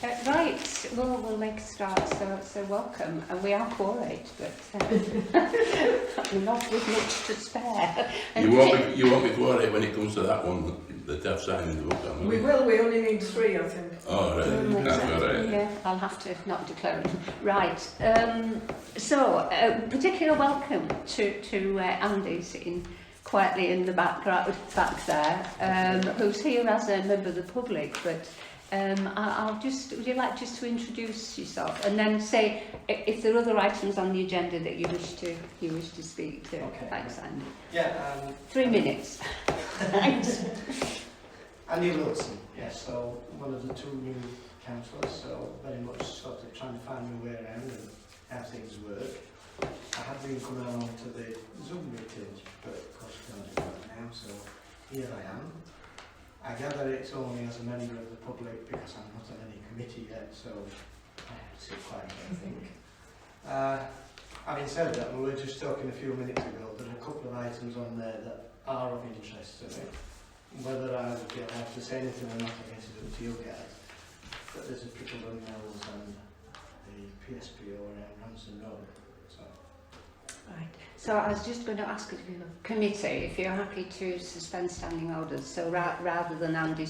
Right, well, we'll make a start, so welcome. And we are quorate, but we're not with much to spare. You won't be quorate when it comes to that one that I've signed in the book on. We will, we only need 3, I think. Oh, right. That's all right. Yeah, I'll have to not declare it. Right, so particular welcome to Andy sitting quietly in the background back there, who's here as a member of the public, but I'll just, would you like just to introduce yourself and then say if there are other items on the agenda that you wish to speak to. Okay. Thanks, Andy. Yeah. 3 minutes. Thanks. Andy Wilson, yes, so one of the 2 new councillors, so very much sort of trying to find my way around and how things work. I have been coming along to the Zoom meetings, but of course I can't do that now, so here I am. I gather it's only as a member of the public because I'm not on any committee yet, so I have to sit quiet, I think. Having said that, we were just talking a few minutes ago, there are a couple of items on there that are of interest to me. Whether I would be allowed to say anything or not, I guess it's up to you guys. But there's a Pickleburn Mills and the PSPO around Ransom Road. So. Right. So I was just going to ask the committee if you're happy to suspend standing orders. So rather than Andy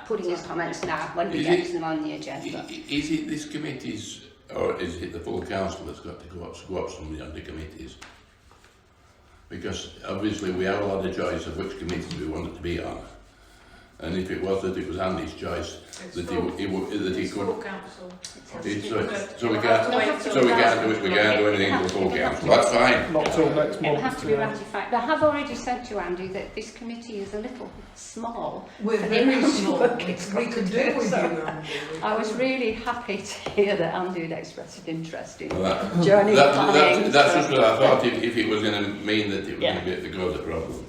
putting his comments now when we get to them on the agenda. Is it this committee's, or is it the full council that's got to go up somebody on the committees? Because obviously we have a lot of choice of which committees we want it to be on. And if it was that it was Andy's choice, that he could. Council. So we can't do anything to the full council. That's fine. Not till next It month. will have to be ratified. I have already said to Andy that this committee is a little small. We're for the very amount of small. work it's We got could to do with you, So Andy. I was really happy to hear that Andy had expressed an interest in Well, journey planning. that's just what I thought. If it was going to mean that it was Yeah. going to cause a problem.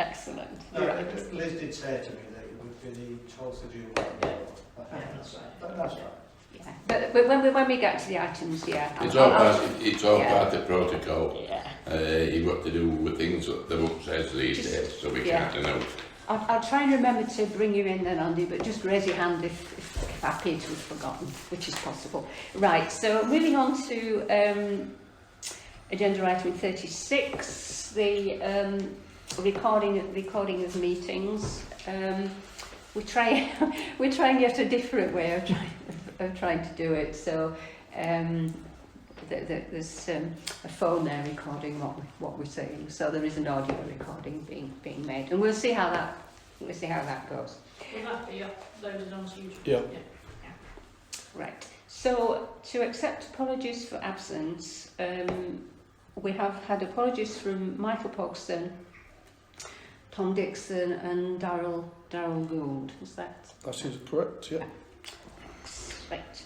Excellent. No, Right. Liz did say to me that it would be the 12th of June. That's right. Yeah. But when we get to the items, yeah. It's all yeah. part of protocol. Yeah. You've got to do with things that the book says these days, so we yeah. can't know. I'll try and remember to bring you in then, Andy, but just raise your hand if I appear to have forgotten, which is possible. Right, so moving on to agenda item 36, the recording of meetings. We're trying yet a different way of trying to do it. So there's a phone there recording what we're saying. So there is an audio recording being made, and we'll see how that goes. Will that be uploaded onto YouTube? Yeah. Right. So to accept apologies for absence, we have had apologies from Michael Pogson, Tom Dixon, and Darryl Gould. Is that? That is correct, yeah. Right.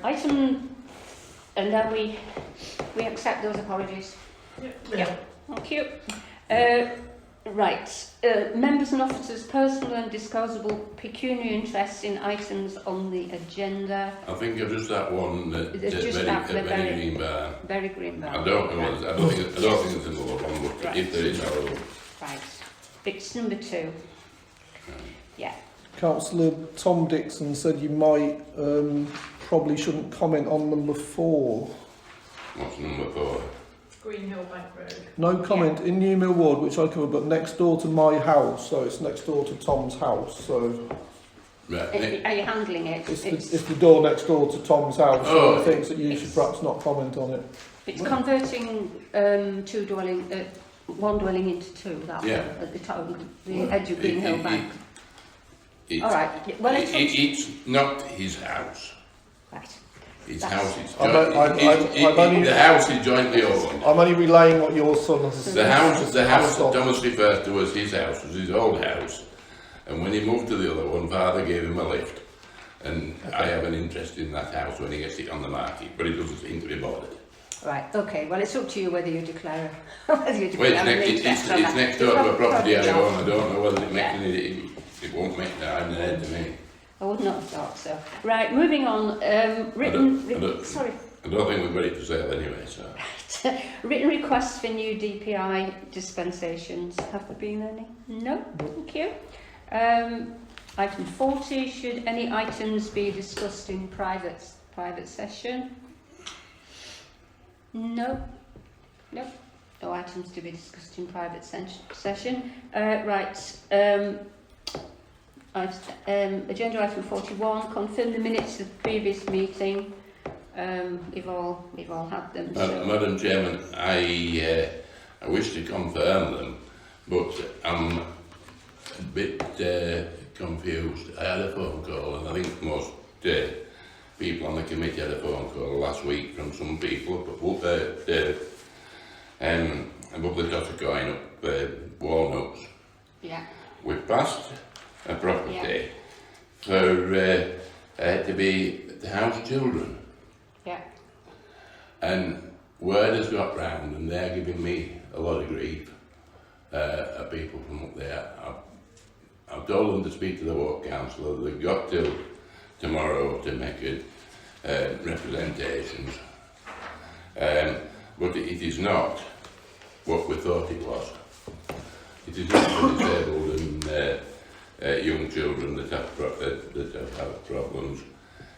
Item, and then we accept those apologies. Yeah. Thank you. Right. Members and officers' personal and disposable pecuniary interest in items on the agenda. I think of just that one that There's just that, the very green bar. Very green bar. I don't know. I don't think it's another one, but Right. if there is, I will. Right. It's number 2. Yeah. Councillor Tom Dixon said you might probably shouldn't comment on number 4. What's number 4? Green Hill Bank Road. No comment in New Mill Ward, which I cover, but next door to my house, so it's next door to Tom's house. So Right. Are you handling it? it's the door next door to Tom's house. Oh. So I think that you should perhaps not comment on it. It's converting one dwelling into 2. That Yeah. one, at the top, the edge of Green Hill Bank. It's, All right. Well, it's not his house. right. His That's- house is I've only- the house is jointly owned. I'm only relaying what your son has The house that Stop. Thomas refers to as his house was his old house, and when he moved to the other one, Father gave him a lift, and I have an interest in that house when he gets it on the market, but he doesn't seem to be bothered. Right. Okay. Well, it's up to you whether you declare Well, it's next door to a property I own. I don't know whether it makes any. It won't make that head to me. I would not have thought so. Right. Moving on. Sorry. I don't think we're ready to sale anyway, so. Written requests for new DPI dispensations. Have there been any? No. Thank you. Item 40, should any items be discussed in private session? No. No. No items to be discussed in private session. Agenda item 41, confirm the minutes of the previous meeting. We've all had them. So. Madam Chairman, I wish to confirm them, but I'm a bit confused. I had a phone call, and I think most people on the committee had a phone call last week from some people above the top of going up Walnuts. Yeah. We passed a property for to be the house children. Yeah. And word has got round, and they're giving me a lot of grief. People from up there. I've told them to speak to the ward councillor. They've got till tomorrow to make representations. But it is not what we thought it was. It is not for disabled and young children that have problems.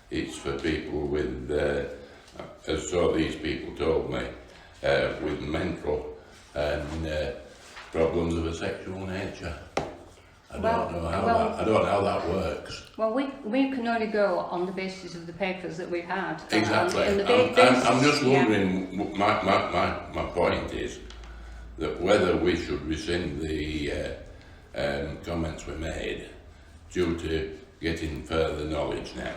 It's for people with, as so these people told me, with mental and problems of a sexual nature. I don't know how that works. Well, we can only go on the basis of the papers that we've had. Exactly. And I'm just wondering. My point is that whether we should rescind the comments we made due to getting further knowledge now,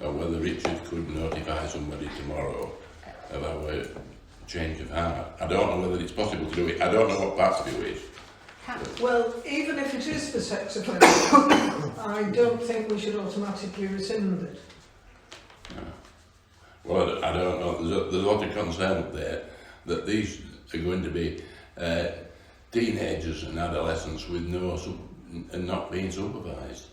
or whether Richard could notify somebody tomorrow of our change of heart. I don't know whether it's possible to do it. I don't know what Pat's view is. Well, even if it is for sex offenders, I don't think we should automatically rescind it. Well, I don't know. There's a lot of concern up there that these are going to be teenagers and adolescents with and not being supervised.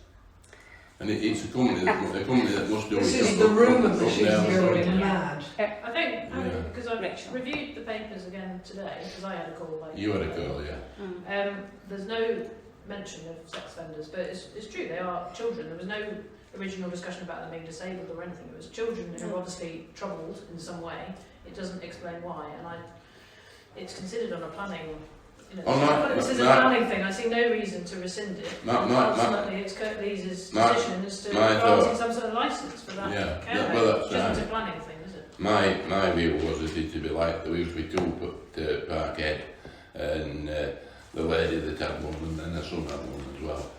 And it's a company that must do it. This is the rumour that she's down the road. going mad. I think, Yeah. because I've Rachel. reviewed the papers again today, because I had a call like You had a call, yeah. there's no mention of sex offenders, but it's true, they are children. There was no original discussion about them being disabled or anything. It was children who are obviously troubled in some way. It doesn't explain why, and it's considered on a planning. This is a planning thing. I see no reason to rescind it. Ultimately, it's Kurt Lees's decision as to granting some sort of licence for that care home. Well, that's It's just a planning thing, is it? My view was that it would be like there used to be two at Parkhead, and the lady that had one, and then her son had one as well.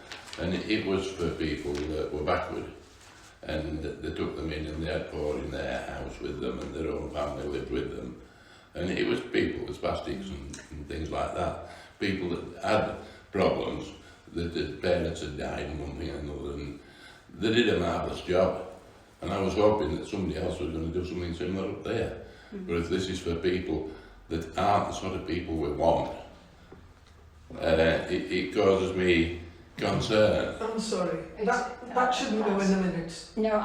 And it was for people that were backward, and they took them in, and they had four in their house with them, and their own family lived with them. And it was people with spastics and things like that. People that had problems, that the parents had died and one thing and another, and they did a marvellous job. And I was hoping that somebody else was going to do something similar up there. But if this is for people that aren't the sort of people we want, it causes me concern. I'm sorry, that shouldn't go in the minutes. No,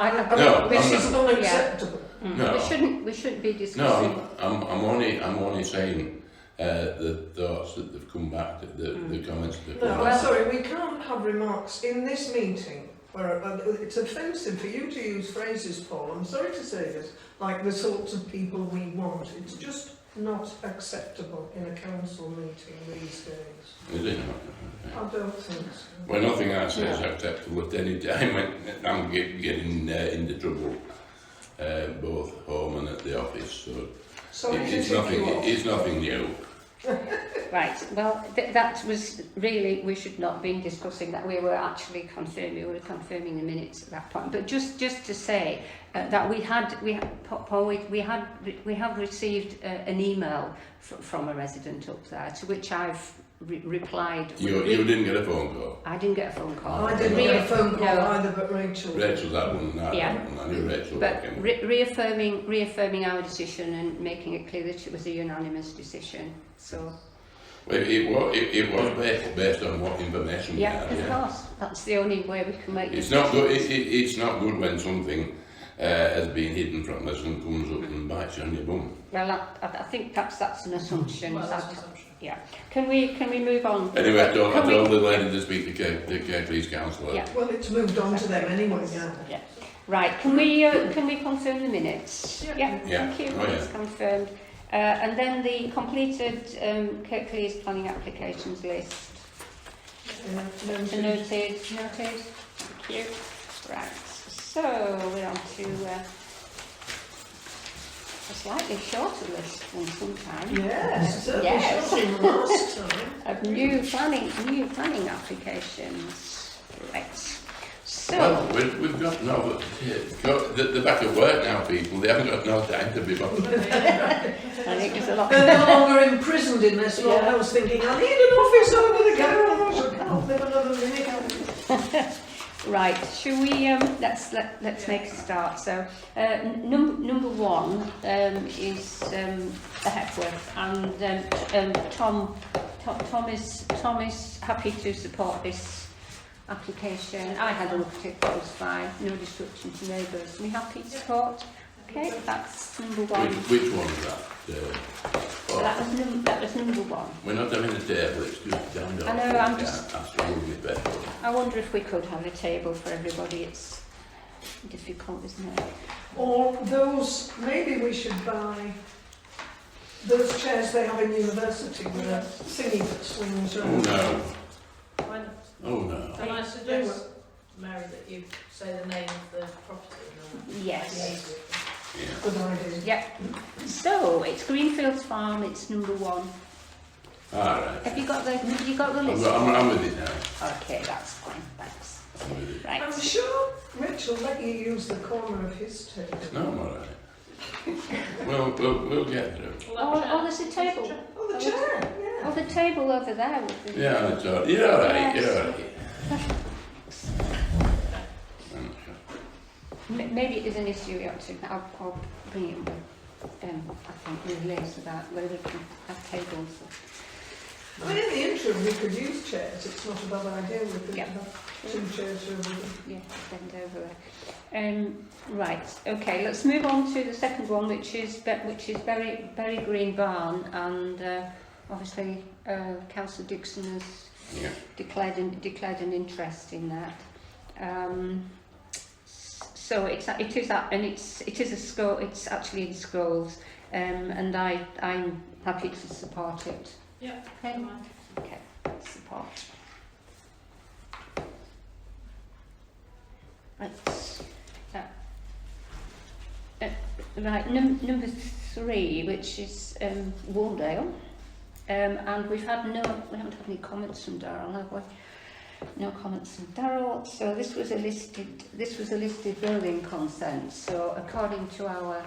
This is unacceptable. No. We shouldn't be No, discussing. I'm only saying the thoughts that they've come back, the comments that they've No, come I'm back. sorry, we can't have remarks in this meeting where it's offensive for you to use phrases, Paul, I'm sorry to say this, like the sorts of people we want. It's just not acceptable in a council meeting these days. Is it? I don't think so. Well, nothing I say is acceptable at any time when I'm getting into trouble, both home and at the office. So it's nothing new. Right, well, that was really, we should not have been discussing that. We were actually confirming the minutes at that point. But just to say that we have received an email from a resident up there, to which I've replied. You didn't get a phone call? I didn't get a phone call. I didn't get a phone call No. either, but Rachel. Rachel's had one, Yeah. I knew Rachel. But reaffirming our decision and making it clear that it was a unanimous decision. So Well, it was based on what information we yeah, had. of course, that's the only way we can make. It's not good. It's not good when something has been hidden from us and comes up and bites you on your bum. Well, I think perhaps that's an assumption. Well, Is that's that- an assumption. Yeah. Can we move on? Anyway, I told Can we- the lady to speak to the Kirklees councillor. Yeah. Well, it's moved on to them anyway, yeah. Yeah. Right. Can we confirm the minutes? Yeah. Yeah. Thank you. Oh, yeah. It's confirmed. And then the completed Kirklees planning applications list. Noted. Noted. Thank you. Right. So we're on to a slightly shorter list than sometimes. Yes, certainly Yes. shorter than last time. Of new planning applications. Right. So. Well, we've got no, they're back at work now, people. They haven't got no time to be bothered. I think there's a lot. They're no longer imprisoned in their small Yeah. house thinking, I need an office over the garage, I can't live another minute. Right, shall we, let's make a start. So, number one is the Hepworth, and Tom is happy to support this application. I had a look at it, that was fine, no disruption to neighbours. We happy to support? Okay, that's number one. Which one is that? So that was number one. We're not having a table, it's just down there. I know, I'm just- That's probably better. I wonder if we could have a table for everybody. It's difficult, isn't it? Or those, maybe we should buy those chairs they have in university with a thingy that swings Oh around. no, Fine. oh no. Can I suggest, Mary, that you say the name of the property? Yes. Yeah. Good idea. Yep. So it's Greenfields Farm. It's number one. Alright. Have you got the list? I'm with it now. Okay, that's fine. Thanks. I'm with it. I'm Right. sure Rich will let you use the corner of his table. No, I'm alright. We'll get through. Oh, there's a table. Oh, the chair, Oh, yeah. the table over there. With the... Yeah, that's all right. You're alright, Yes. you're alright. Maybe it is an issue we ought to. I'll bring it up. I think with Liz about whether we can have tables. I mean, in the interim, we could use chairs. It's not a bad idea. We could Yeah. have 2 chairs over there. Yeah, bend over there. Right. Okay. Let's move on to the second one, which is Berry Green Barn, and obviously Councillor Dixon has Yeah. declared an interest in that. So it is a scroll. It's actually in scrolls, and I'm happy to support it. Yeah. Okay. Okay. Support. Right. Right. Number 3, which is Waldale, and we haven't had any comments from Darrell, have we? No comments from Darrell. So this was a listed building consent. So according to our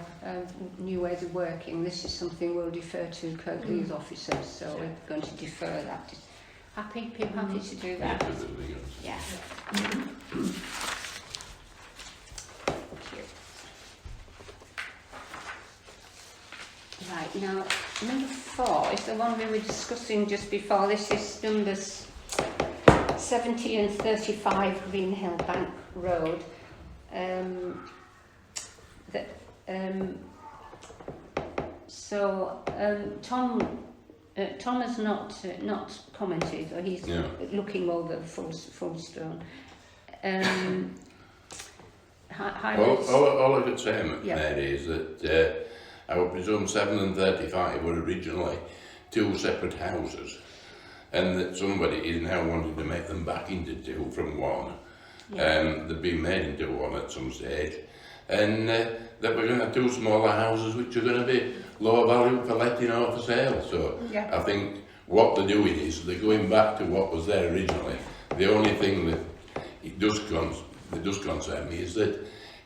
new ways of working, this is something we'll defer to Kirklees officers. So we're going to defer that. Happy? People happy to do that? Absolutely. Yeah. Thank you. Right, now, number 4 is the one we were discussing just before. This is numbers 70 and 35 Green Hill Bank Road. Tom has not commented, or he's Yeah. looking over Fullstone. All I could say, Yeah. Mary, is that I would presume 7 and 35 were originally 2 separate houses, and that somebody is now wanting to make them back into 2 from 1. Yeah. They've been made into 1 at some stage, and that we're going to have 2 smaller houses which are going to be low value for letting or for sale. So Yeah. I think what they're doing is they're going back to what was there originally. The only thing that does concern me is that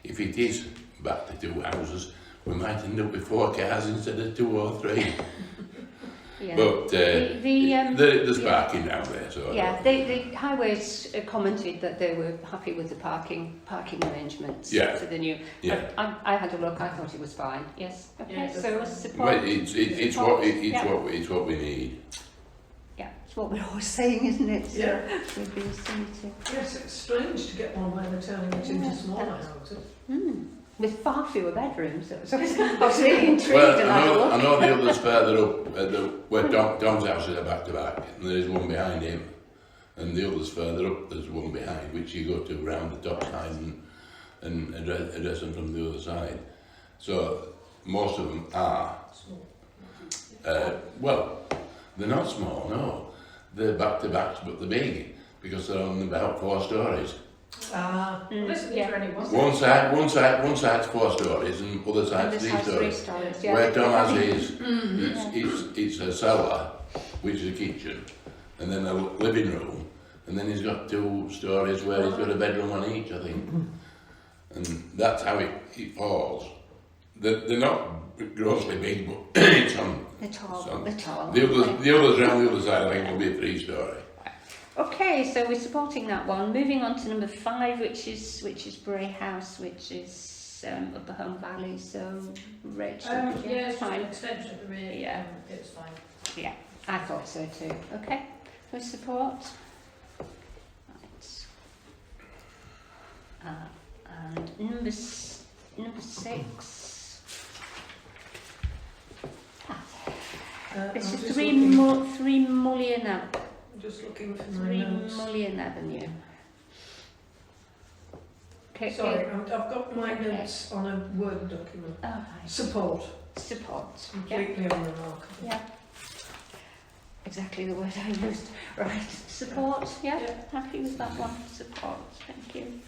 if it is back to 2 houses, we might end up with 4 cars instead of 2 or 3. Yeah. But there's yeah. parking down there, so I Yeah, don't- the highways commented that they were happy with the parking arrangements Yeah. for the new. Yeah. I had a look. I thought it was fine. Yes. Okay. Yeah, So that's support. Well, it's what we need. Yeah, it's what we're always saying, isn't it? So Yeah. we've been saying to. Yes, it's strange to get one where they're turning it into Yeah. smaller houses. Hmm. with far fewer bedrooms. So I was really intrigued Well, and I had a look. I know the others further up, where Tom's house is back to back, and there is one behind him. And the others further up, there's one behind, which you go to round the top side and address them from the other side. So most of them are, well, they're not small, no. They're back to backs, but they're big, because they're on about 4 stories. Ah, Well, this is for anyone. One side's 4 stories, and other And side's this 3 has 3 stories. stories, yeah. Where Tom has his, it's a cellar, which is a kitchen, and then a living room, and then he's got 2 stories where he's got a bedroom on each, I think. And that's how it falls. They're not grossly big, but it's on. They're tall, So, they're tall. The others round the other side, I think, will be a 3-story. Okay, so we're supporting that one. Moving on to number 5, which is Bray House, which is Upper Home Valley. So, Rachel, Yeah, it's just an fine. extension at the rear. Yeah. It's fine. Yeah, I thought so too. Okay, for support. Right. And number 6. This I'm is just 3 looking- Mullion I'm just looking for my 3 notes. Mullion Avenue. Okay. Sorry, I've got my Okay. notes on a Word document. Oh, right. Support, Support. Yeah. completely unremarkable. Yeah. Exactly the word I used. Right. Support. Yeah. Yeah. Happy with that one. Support. Thank you.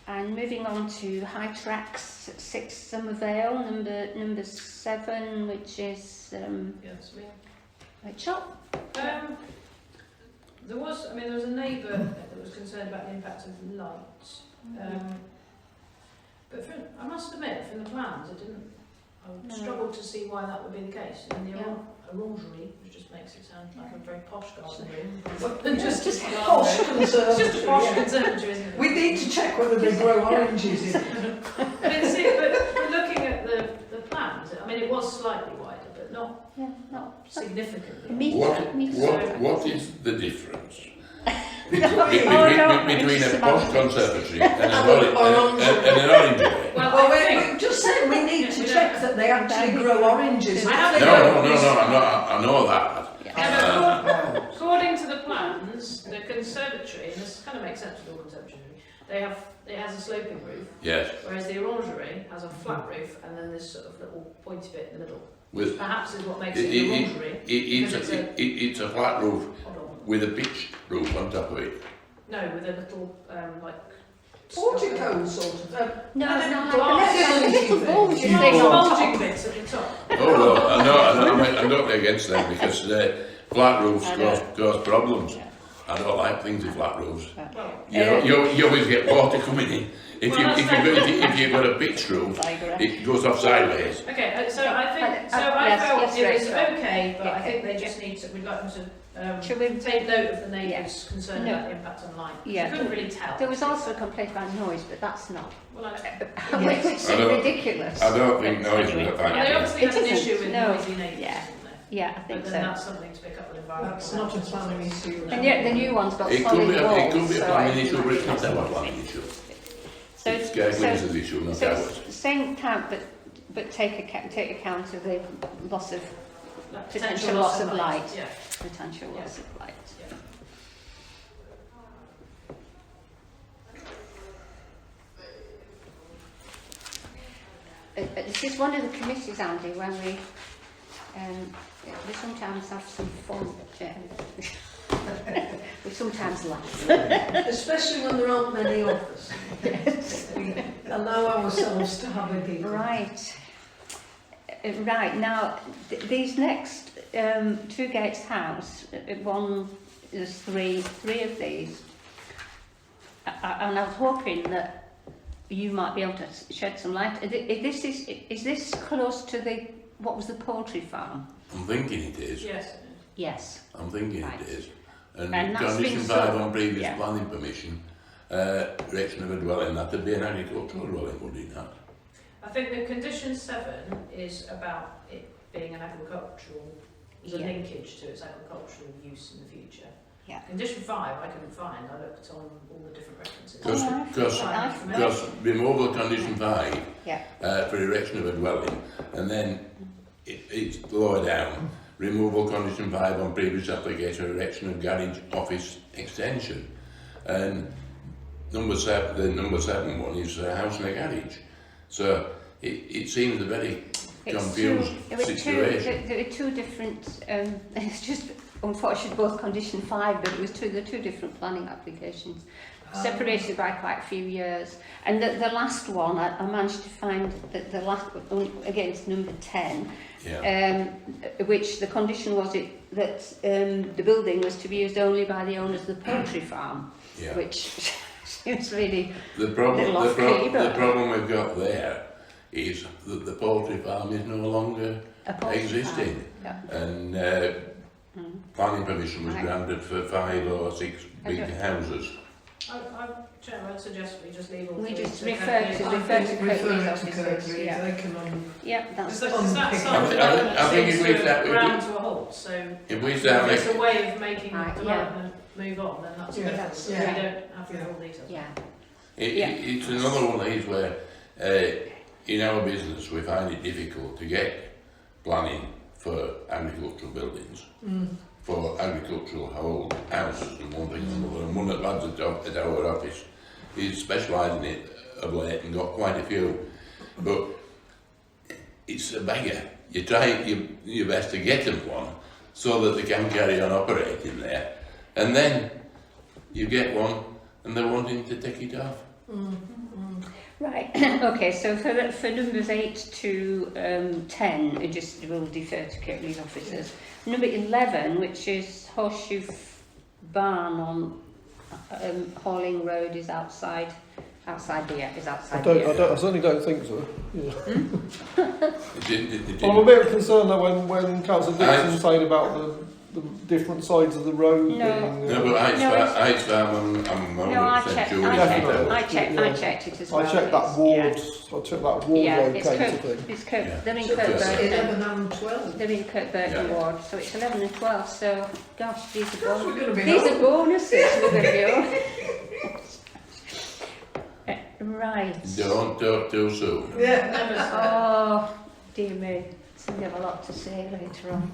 And moving on to High Tracks 6 Somervale, number 7, which is Yes, me. Rachel. There was a neighbour that was concerned about the impact of light. But I must admit, from the plans, I No. struggled to see why that would be the case. And the Yeah. orangery, which just makes it sound like a very posh garden room. Yeah, just just a garden posh room. It's just a conservatory, posh yeah. conservatory, isn't it? We need to check whether they grow oranges in. But looking at the plans, I mean, it was slightly wider, but not Yeah. No. significantly. What is the difference between a posh conservatory and an orangery? Well, we just said we need to check that they actually grow oranges. I have No, I know that. Yeah. According to the plans, the conservatory, and this kind of makes sense with all conservatories, it has a sloping roof, Yes, whereas the orangery has a flat roof and then this sort of little pointy bit in the middle. with Perhaps is what makes it an orangery. it's a flat roof Hold on. with a pitched roof on top of it. No, with a little like Portico sort of. No, I no, don't like a little bulgy Yeah. thing on bulging top. bits at the top. Oh no, I'm not against them because flat roofs I know. cause problems. Yeah. I don't like things with flat roofs. Well, You always get water coming in. If you've got a pitched roof, it goes off sideways. okay, so I think Yes, I felt yes, it was Rachel. okay, but I Yeah, think they yeah. just need to. We'd like them to Shall we take note of the neighbours' concern No. about the impact on light. Yeah. You couldn't really tell. There was also a complaint about noise, but that's not. Well, Which is I don't- ridiculous. I don't think But noise anyway. was a well, they factor. obviously It have an isn't, issue with no. noisy neighbours, Yeah. isn't there? Yeah, I But think then so. that's something to pick up with environmental. That's not a planning issue. And yet the new one's got It could solid be walls. a so planning I issue, but it's imagine not our that's planning issue. So, It's Gary issue, not so ours. same count, but take account of the loss of Like potential loss of light. Yeah. potential Yeah. loss of light. Yeah. This is one of the committees, Andy, when we sometimes have some fun. We sometimes laugh. Especially when there aren't many of us. We allow ourselves to have a giggle. Right. Right, now, these next Two Gates House, one, there's three of these. And I was hoping that you might be able to shed some light. Is this close to what was the poultry farm? I'm thinking it is. Yes. Yes. I'm thinking Right. it is. And And that's condition been 5 so- on previous yeah. planning permission, erection of a dwelling, that would be an agricultural dwelling, would it not? I think the condition 7 is about it being an agricultural, there's a Yeah. linkage to its agricultural use in the future. Yeah. Condition 5 I couldn't find. I looked on all the different references. Because removal condition 5 Yeah. for erection of a dwelling, and then it's lower down. Removal condition 5 on previous application, erection of garage office extension, and the number 7 one is a house and a garage. So it seems a very confused situation. There were two different, it's just unfortunate both condition 5, but it was the two different planning applications, separated by quite a few years. And the last one, I managed to find that the last, again it's number 10, which the condition was that the building was to be used only by the owners of the poultry farm, which seems really the problem we've got there is that the poultry farm is no longer existing, and planning permission was granted for 5 or 6 big houses. Chair, I'd suggest we just leave all we three just to refer Kirklees. to Refer Kirklees to officers. Kirklees, Yeah. they can Yeah, that's Because that unpick. side of the I development think seems if we to start- have ground to a halt, so If we if start it's making, a way of making Right, development move on, then that's Yeah, good. that's- So yeah. we don't have the full details. yeah. it's another one of these where in our business we find it difficult to get planning for agricultural buildings, for agricultural houses and one thing and another. And one of the lads at our office is specialised in it of late and got quite a few. But it's a beggar. You try your best to get them one so that they can carry on operating there. And then you get one and they're wanting to take it off. Right, okay, so for numbers 8 to 10, I just will defer to Kirklees officers. Number 11, which is Horseshoe Barn on Hauling Road, is outside here, is outside here. I certainly don't think so. Yeah. It I'm a didn't- bit concerned that when Councillor Dixon saying about the different sides of the road No. being... No, but Heights Farm, I'm No, I 100% checked, sure I it's checked, detailed. I checked it as well. I checked that It's- ward, I checked that ward Yeah, it's locator Kirk, thing. it's Kirk, Yeah. they're in So Kirkburton. 11 and 12. They're in Kirkburton Yeah. ward, so it's 11 and 12, so gosh, these are, Gosh, we're going to be these are old. bonuses we're going to be on. Right. Don't talk too soon. Yeah. Numbers, Oh, dear me, so we have a lot to say later on.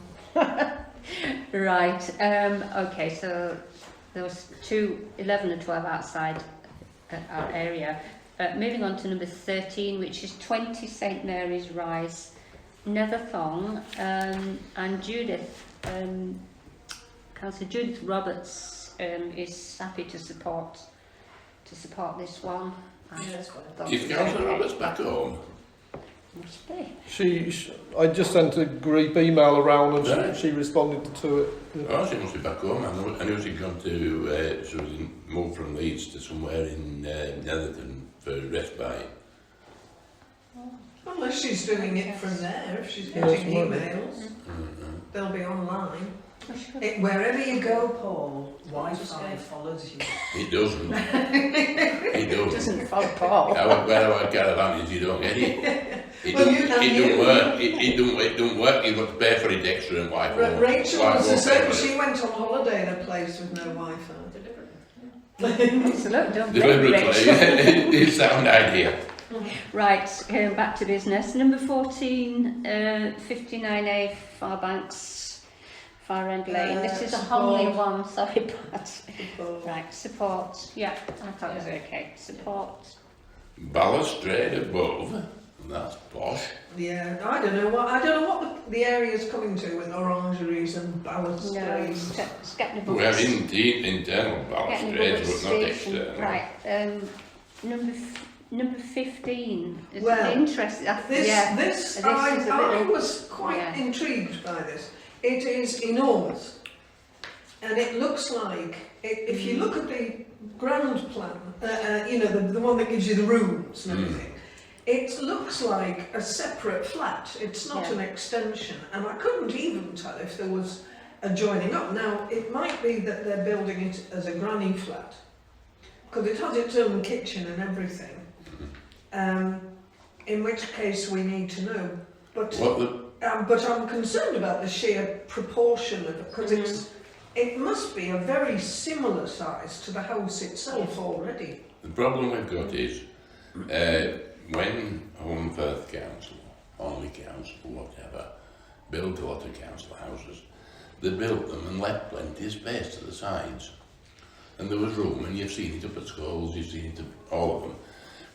Right, okay, so there was 11 and 12 outside our area. Moving on to number 13, which is 20 St Mary's Rise, Netherthong, and Judith, Councillor Judith Roberts is happy to support this one. yeah, that's fine. thought Is it was Councillor okay. Roberts back home? Must be. I just sent a group email around and Right. she responded to it. Oh, she must be back home. I knew she'd gone to, she was moved from Leeds to somewhere in Netherton for respite. Unless she's doing it from there, if she's Yes, getting might be. emails, they'll be online. Oh, sure. Wherever you go, Paul, Wi-Fi follows you. It doesn't. It It doesn't. doesn't follow Paul. Where our caravan is, you don't get it. It Well, don't, you can it use don't work. It don't work. You've got to pay for it extra and Wi-Fi. Rachel was the Wi-Fi same. for it. She went on holiday in a place with no Wi-Fi. Deliberately. So look, don't blame Deliberately. Rachel. It's a sound idea. Right, back to business. Number 14, 59A, Farbanks, Far End Lane. This is a Support. Homley one, sorry, Pat. Support. Right, support. Yeah, I thought it was okay. Support. Balustrade above. That's posh. Yeah, I don't know what the area's coming to with orangeries and No, balustrades. it's getting above We have the- internal getting above balustrades, the but not station. external. Right, number 15. It's Well, interesting. This, Yeah. this, This I, is a I little- was quite yeah. intrigued by this. It is enormous, and it looks like if you look at the ground plan, you know, the one that gives you the rooms and everything. It looks like a separate flat. It's not Yeah. an extension, and I couldn't even tell if there was a joining up. Now, it might be that they're building it as a granny flat, because it has its own kitchen and everything. In which case we need to know. But What the but I'm concerned about the sheer proportion of it, because it must be a very similar size to the house itself already. The problem we've got is when Home Firth Council, Horley Council, whatever, built a lot of council houses, they built them and left plenty of space to the sides. And there was room, and you've seen it up at schools, you've seen it up all of them,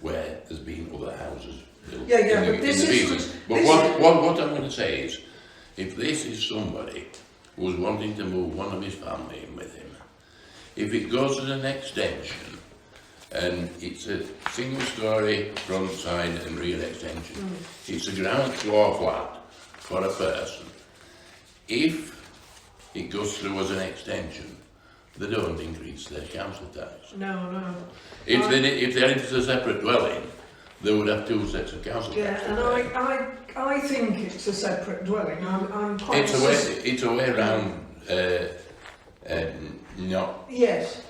where there's been other houses built Yeah, yeah, in but this the isn't- region. But this what I'm going to say is, if this is somebody who's wanting to move one of his family in with him, if it goes as an extension, and it's a single storey front, side and rear extension, it's a ground floor flat for a person. If it goes through as an extension, they don't increase their council tax. No, no. If they're into a separate dwelling, they would have two sets of council Yeah, tax. and I think it's a separate dwelling. I'm quite... It's a way around, not, Yes.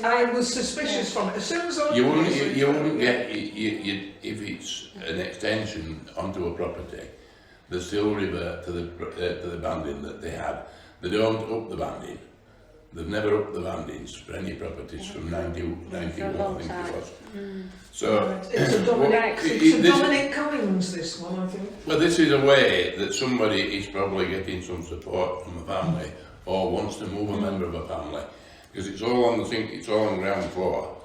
I was suspicious from it. As soon as I... you wouldn't get, if it's an extension onto a property, they still revert to the banding that they had. They don't up the banding. They've never upped the bandings for any properties from 91, I think it was. So, Right, it's a Dominic Cummings, this one, I think. well, this is a way that somebody is probably getting some support from a family or wants to move a member of a family, because it's all on it's all on the ground floor.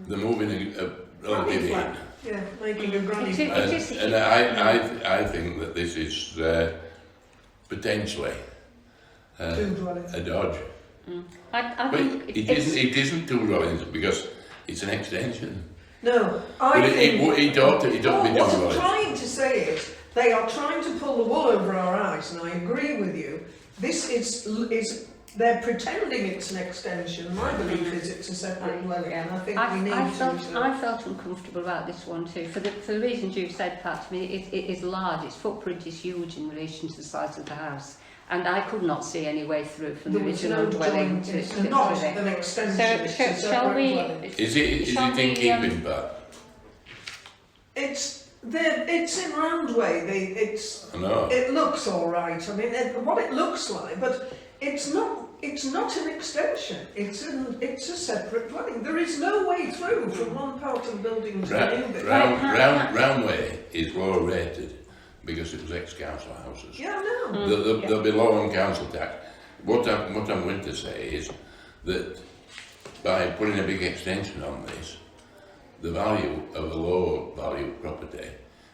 They're moving a relative in. flat. Yeah, making a granny It flat. is- And I think that this is potentially Two dwellings. a dodge. I But think it isn't two dwellings because it's an extension. No, But I think... it ought to be two What I'm dwellings. trying to say is, they are trying to pull the wool over our eyes, and I agree with you. This is they're pretending it's an extension. My belief is it's a separate dwelling, and I think we need I to... felt uncomfortable about this one too, for the reasons you've said, Pat. I mean, it is large, its footprint is huge in relation to the size of the house, and I could not see any way through from the There was original no dwelling joint, to it's not it. an extension, So, it's a shall separate we... dwelling. Is it shall in we, keeping, Pat? It's in Roundway. I know. It looks all right. I mean, what it looks like, but it's not. It's not an extension. It's a separate dwelling. There is no way through from one part of the building to the new bit. Roundway is lower rated because it was ex-council houses. Yeah, no. They'll be low on council tax. What I'm going to say is that by putting a big extension on this, the value of a low value property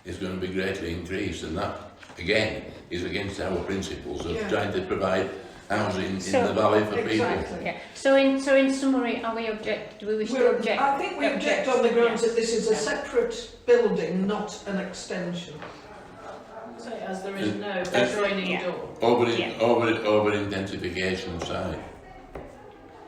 is going to be greatly increased, and that again is against our principles of Yeah. trying to provide housing in So- the valley for people. Exactly. Yeah. So in summary, do we wish to object? I think we object on the grounds that this is a separate building, not an extension. So as there is no adjoining Yeah. door. Over intensification side.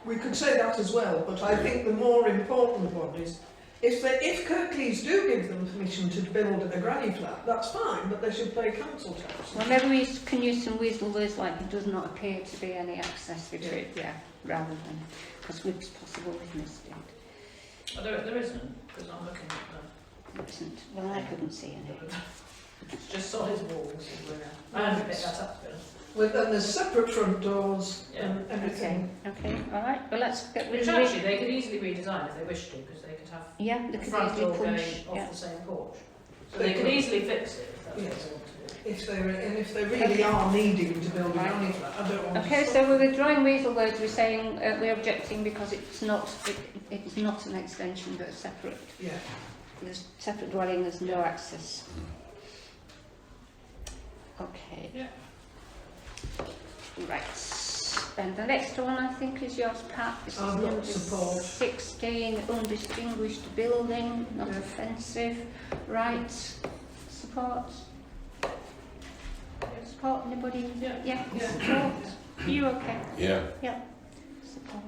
We could say that as well, but I think the more important one is if Kirklees do give them permission to build a granny flat, that's fine, but they should pay council tax. Well, maybe we can use some weasel words like there does not appear to be any access to it, rather than, because it's possible we've missed it. Oh, there isn't, because I'm looking at There isn't. Well, I couldn't see any. it's just solid walls. I haven't picked that up, to be honest. And there's separate front doors Yeah. and Okay, everything. okay, all right. Well, let's get rid Which of actually it. they could easily redesign if they wished to, because they could have Yeah, they the could front easily door going punch. off Yeah. the same porch. So They they could could. easily fix it if that's what Yes. they want to do. If they really are needing to build a Right. granny flat, I don't want Okay, to so we're withdrawing weasel words. We're saying we're objecting because it's not an extension, but a separate. Yeah. There's separate dwelling. There's no access. Okay. Yeah. Right. And the next one I think is yours, Pat. This is I've got number support. 16, undistinguished building, not offensive. Right. Support. Support, anybody? Yeah. Support. You okay? Yeah. Support.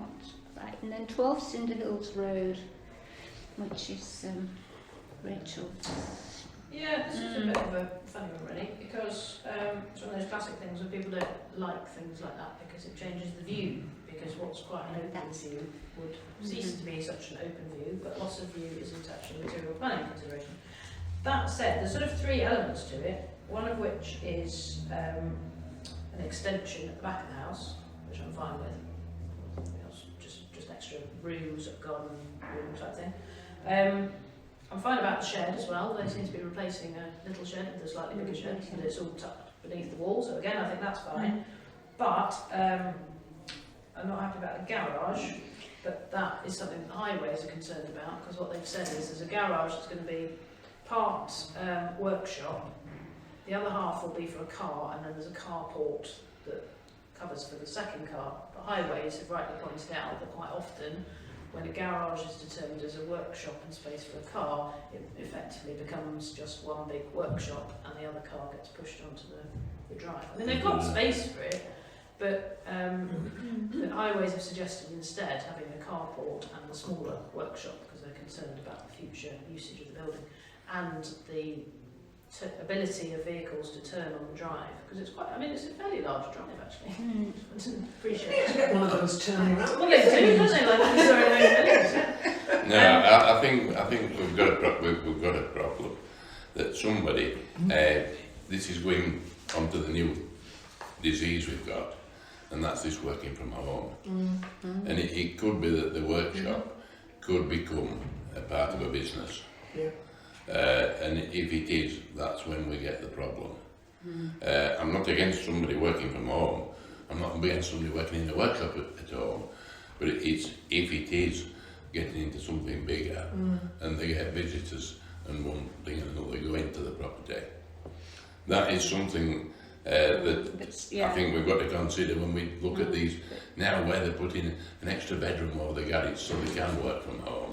Right, and then 12 Cinder Hills Road, which is Rachel. Yeah, this is a bit of a funny one really, because it's one of those classic things where people don't like things like that because it changes the view, because what's quite an open view would cease to be such an open view, but loss of view isn't actually a material planning consideration. That said, there's sort of three elements to it, one of which is an extension at the back of the house, which I'm fine with. You know, just extra rooms, garden room type thing. I'm fine about the shed as well. They seem to be replacing a little shed with a slightly bigger shed, and it's all tucked beneath the wall. So again, I think that's fine. But I'm not happy about the garage. But that is something that highways are concerned about, because what they've said is there's a garage that's going to be part workshop, the other half will be for a car, and then there's a carport that covers for the second car. But highways have rightly pointed out that quite often when a garage is determined as a workshop and space for a car, it effectively becomes just one big workshop and the other car gets pushed onto the drive. I mean, they've got space for it, but the highways have suggested instead having a carport and a smaller workshop because they're concerned about the future usage of the building and the ability of vehicles to turn on the drive, because it's quite, I mean, it's a fairly large drive actually. I didn't appreciate it. Get one of those turning around. Well, they do, don't they? Like, sorry, no, No, I think we've got a problem that somebody, this is going onto the new disease we've got, and that's this working from home. And it could be that the workshop could become a part of a business. Yeah. And if it is, that's when we get the problem. I'm not against somebody working from home. I'm not against somebody working in a workshop at home. But it's if it is getting into something bigger and they get visitors and one thing and another go into the property. That is something I think we've got to consider when we look at these now, where they're putting an extra bedroom over the garage so they can work from home.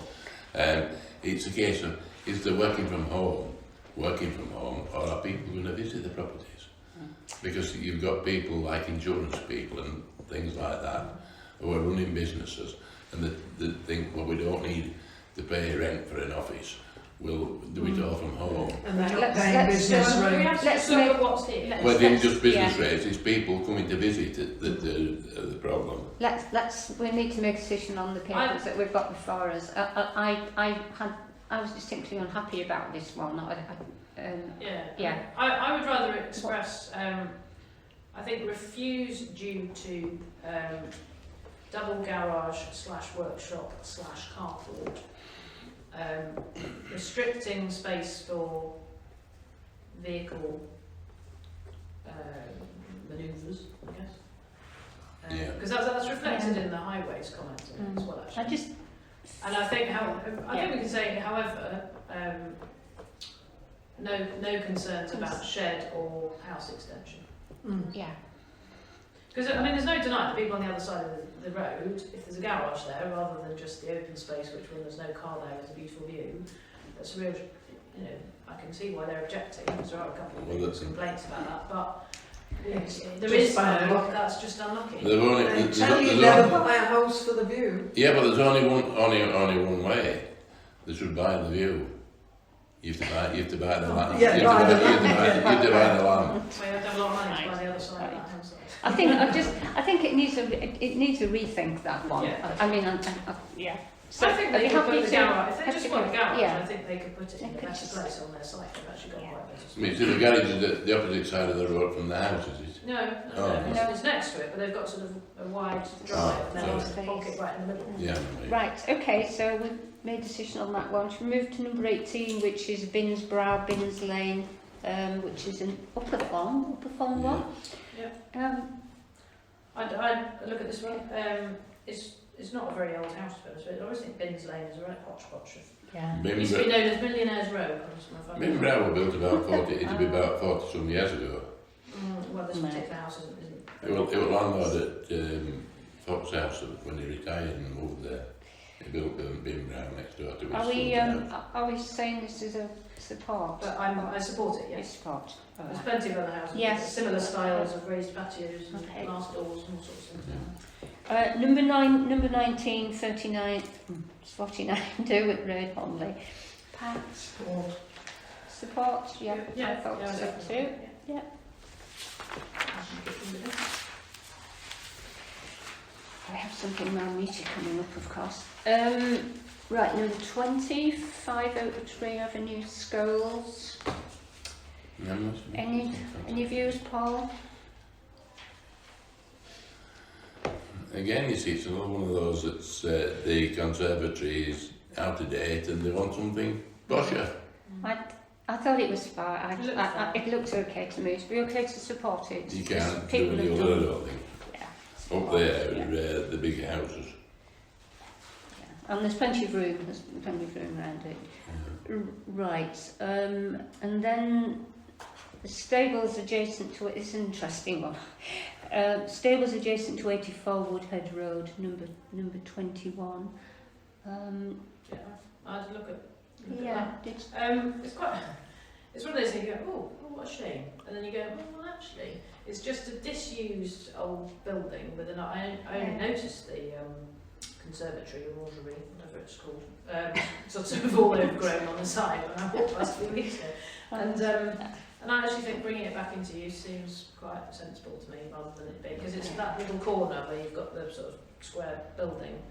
It's a case of, is the working from home, or are people going to visit the properties? Because you've got people like insurance people and things like that who are running businesses and they think, well, we don't need to pay rent for an office, we'll do it all from home. And they're not Let's- paying let's business go- rate. Let's Let's look make- at what's here. let's- Well, it isn't just yeah. business rates, it's people coming to visit the problem. We need to make a decision on the papers that we've got before us. I was distinctly unhappy about this one. Yeah. I would rather express, I think, refuse due to double garage / workshop / carport, restricting space for vehicle manoeuvres, I guess. Yeah. Because that's reflected in the highways comment as well, actually. And I think we can say, however, no concerns about shed or house extension. Yeah. Because I mean, there's no denying the people on the other side of the road, if there's a garage there, rather than just the open space, which when there's no car there is a beautiful view, that's a real, I can see why they're objecting, because there are a couple of people's complaints about that, but there is bad luck. that's just unlucky. They tell you never buy a house for the view. Yeah, but there's only one way. They should buy the view. You have to buy the land. Yeah, you have to buy the land. Well, you have to have a lot of money to buy the other side of that house. I think it needs a rethink, that one. Yeah. I mean, yeah. So I think are they you could happy put the to- garage, if they happy just to want a go- garage, yeah. I think they could put it in They a could better just- place on their site. They've actually got Yeah. quite a bit of I mean, see, the garage is the opposite side of the road from the house, is it? No, Oh. it's next to it, but they've got sort of a wide drive Oh, and then sorry. there's a pocket right in the middle. Yeah. Right, okay, so we've made a decision on that one. Should we move to number 18, which is Binsbrow, Bins Lane, which is an Upper Thorn one? Yeah. I look at this one. It's not a very old house, but I always think Bins Lane is a right hodgepodge. Yeah. It used to be known as Millionaire's Row. Binsbrow were built about 40, it'd be about 40 some years ago. Well, this No. particular house isn't. It was landlord at Fox House when he retired and moved there. He built Binsbrow next door to his son's house. Are we saying this is a support? But I support it, It's yes. support. There's plenty of other houses with Yes. similar styles of raised patios and Okay. glass doors and all sorts of things. Number 19, 39, 49, Derwent Road, Homley. Pat, support, yeah, I thought so too. Yeah. I have something round meter coming up, of course. Right, number 20, 5 Oaktree Avenue, Scholes. Any views, Paul? Again, you see, it's another one of those that's the conservatory is out of date and they want something posher. I thought it was fine. It looked fine. It looked okay to me. It'd be okay to support it. You Because can't do people any have other, I done- don't think. Yeah. Up there, Yeah. the big houses. Yeah. And there's plenty of room. There's plenty of room around it. Right. And then the stables adjacent to it. It's an interesting one. Stables adjacent to 84 Woodhead Road, number 21. Yeah, I had to look at Yeah. that. Did, It's one of those things you go, oh, what a shame. And then you go, well, actually, it's just a disused old building with an, I only Yeah. noticed the conservatory or orangery, whatever it's called, sort of all overgrown on the side when I walked past a few weeks ago. And I actually think bringing it back into use seems quite sensible to me rather than it being, because it's that little corner where you've got the sort of square building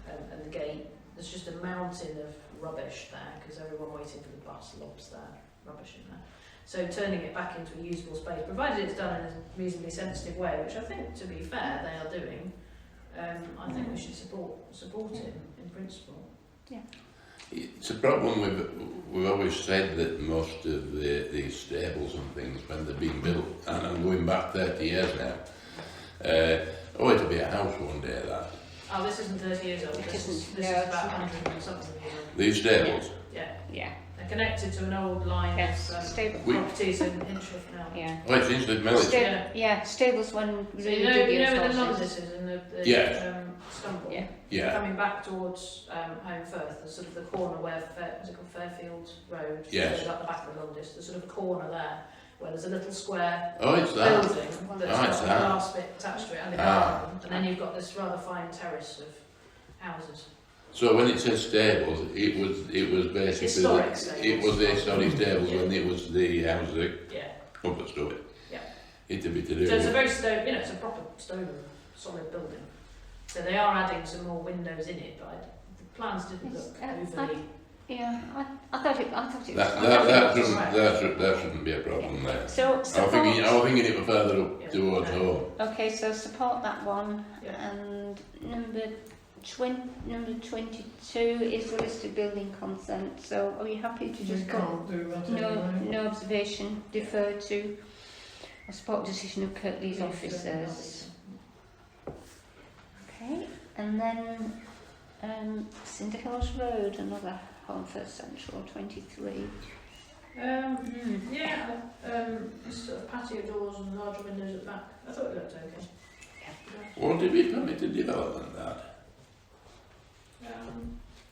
and the gate. There's just a mountain of rubbish there because everyone waiting for the bus lobs there, rubbish in there. So turning it back into a usable space, provided it's done in a reasonably sensitive way, which I think, to be fair, they are doing, I think we should support it in principle. It's a problem we've always said that most of these stables and things, when they're being built, and I'm going back 30 years now, it'll be a house one day, that. Oh, this isn't 30 years old. It This isn't. is No, about it's not. 100 and something years old. These stables. Yeah, yeah. they're connected to an old line Yes. of Stable. properties in Hinchcliffe now. Yeah. Oh, it's into the village. Yeah. Stables when So really you know dubious where the horses. Londis is in the Yeah. Stumble? Yeah. Yeah, Coming back towards Home Firth, there's sort of the corner where, is it called Fairfield Road? Yes. So at the back of the Londis, there's sort of a corner there where there's a little square oh, it's that. building that's Oh, it's got a that. glass bit attached to it and a Ah. garden, and then you've got this rather fine terrace of houses. So when it says stables, it was basically Historic it stables. was the historic stables when it was the houses that Yeah. up at Stewart. Yeah. It to be to do. So it's a with- very stone, it's a proper stone, solid building. So they are adding some more windows in it, but the plans didn't look overly. Yeah, I thought it was. that shouldn't be a problem there. So I was support. thinking it was further up Yeah. towards No. home. Okay, so support that one. Yeah. And number 22 is the listed building consent. So are you happy to We just go? can't do that No, anyway. no observation. Defer to. I support decision of Kirklees officers. Okay, and then Cinder Hills Road, another Home First Central 23. Yeah, sort of patio doors and larger windows at the back. I thought it looked okay. What did we permitted development that?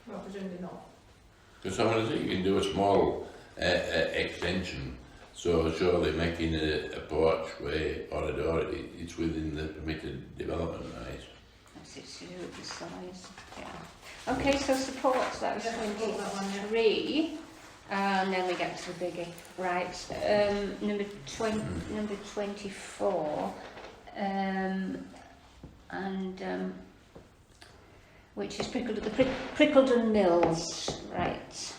Well, presumably not. Because I want to say you can do a small extension, so surely making a porchway or a door, it's within the permitted development, right? That's it to do with the size. Yeah. Okay, so support, that was Yeah, support that one, yeah. 23. And then we get to the biggie. Right, number 24. Which is Prickledon Mills, right.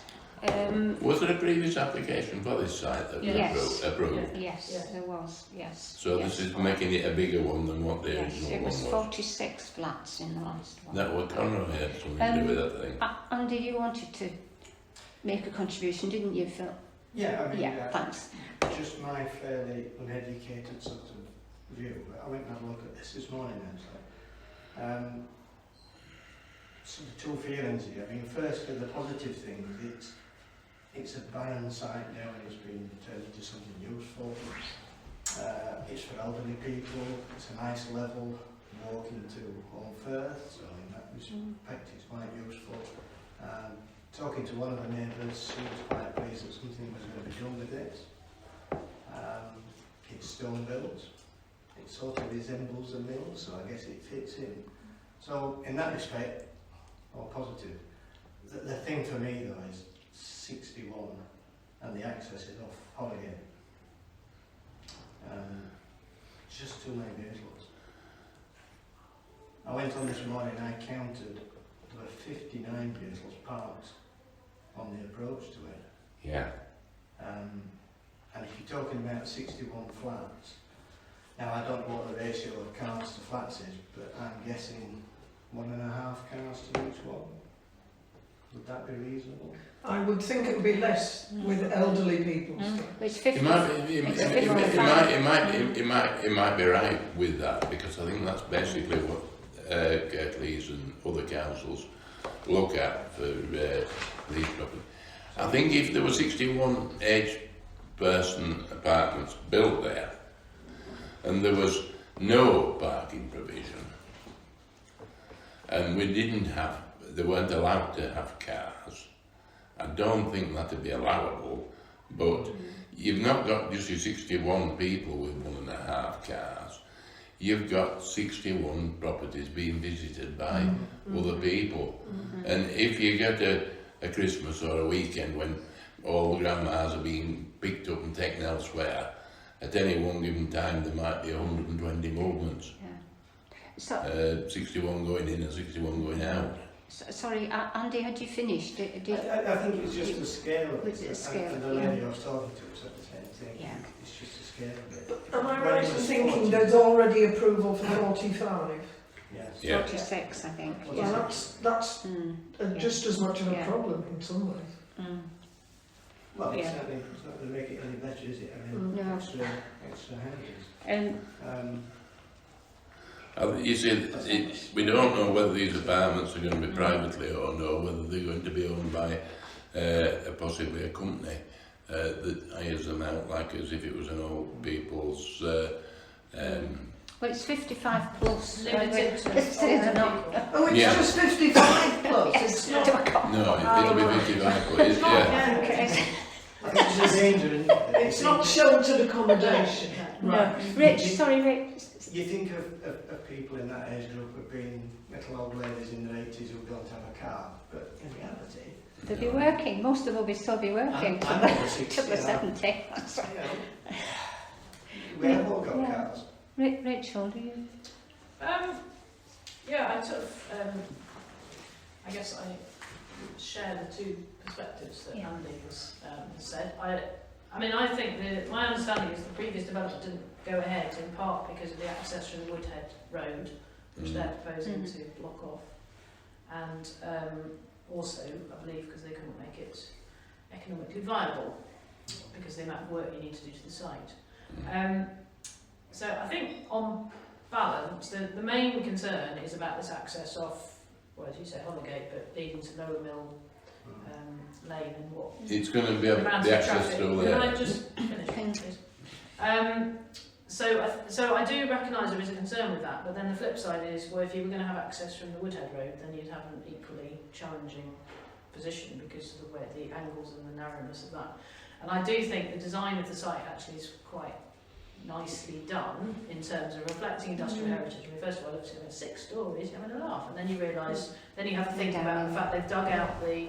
Was there a previous application for this site that was Yes. approved? Yes, Yeah. there was, yes. So yes. this is making it a bigger one than what the Yes, original it was one was. 46 flats in the last one. That was Conroy had something to do with that thing. Andy, you wanted to make a contribution, didn't you, Phil? Yeah, I mean, Yeah, thanks. just my fairly uneducated sort of view. I went and had a look at this morning actually. So the two feelings here. I mean, firstly, the positive thing is it's a barren site now and it's been turned into something useful. It's for elderly people. It's a nice level walking to Home Firth, so in that respect it's quite useful. Talking to one of the neighbours, she was quite pleased that something was going to be done with it. It's stone built. It sort of resembles a mill, so I guess it fits in. So in that respect, or positive, the thing for me though is 61 and the access is off Holiday. Just too many vehicles. I went on this morning and I counted there were 59 vehicles parked on the approach to it. Yeah. And if you're talking about 61 flats, Now, I don't know what the ratio of cars to flats is, but I'm guessing 1.5 cars to each one. Would that be reasonable? I would think it would be less with elderly people. It's It 50. might be, It's it might be right with that, because I think that's basically what Kirklees and other councils look at for these properties. I think if there were 61 person apartments built there, and there was no parking provision, and they weren't allowed to have cars, I don't think that'd be allowable. But you've not got just your 61 people with 1.5 cars. You've got 61 properties being visited by other people. And if you get a Christmas or a weekend when all the grandmas are being picked up and taken elsewhere, at any one given time there might be 120 movements. So, 61 going in and 61 going out. sorry, Andy, had you finished? I think it's just the scale of It's the it. scale, And the lady I was talking to said the same thing. Yeah. It's just the scale of it. Am I When right it in was thinking 40. there's already approval for 45? Yes. Yeah. 46, I think. Well, Well, Yeah. that's just as much of a Yeah. problem in some ways. Well, Yeah. it's not going to make it any better, is it? I mean, No. extra houses. You see, we don't know whether these apartments are going to be privately owned or whether they're going to be owned by possibly a company that hires them out like as if it was an old people's. Well, it's 55 plus. Limited to Let's say they're not. Oh, it's Yeah. just 55 plus. It's not. No, it'll be 55. But it's, yeah. Okay. I think there's a danger in it. It's not sheltered accommodation. No. Rich, sorry, Rich. You think of people in that age group as being little old ladies in their 80s who don't have a car, but in reality, They'll be working. Most of them will still be working I'm till over the 60 now. 70. You know, we have all got Yeah. cars. Rachel, do you? Yeah, I sort of, I guess I share the two perspectives that Yeah. Andy has said. I mean, I think my understanding is the previous development didn't go ahead in part because of the access from Woodhead Road, which they're proposing to block off, and also, I believe, because they couldn't make it economically viable because of the amount of work you need to do to the site. So I think on balance, the main concern is about this access off, well, as you say, Holligate, but leading to Lower Mill Lane and what It's going to be able amounts the of access traffic. through Can I there. just finish, please? So I do recognise there is a concern with that, but then the flip side is, well, if you were going to have access from the Woodhead Road, then you'd have an equally challenging position because of the way the angles and the narrowness of that. And I do think the design of the site actually is quite nicely done in terms of reflecting industrial heritage. I mean, first of all, it's 6 stories, you're having a laugh, and then you realise, then you have to think about the fact they've dug out they're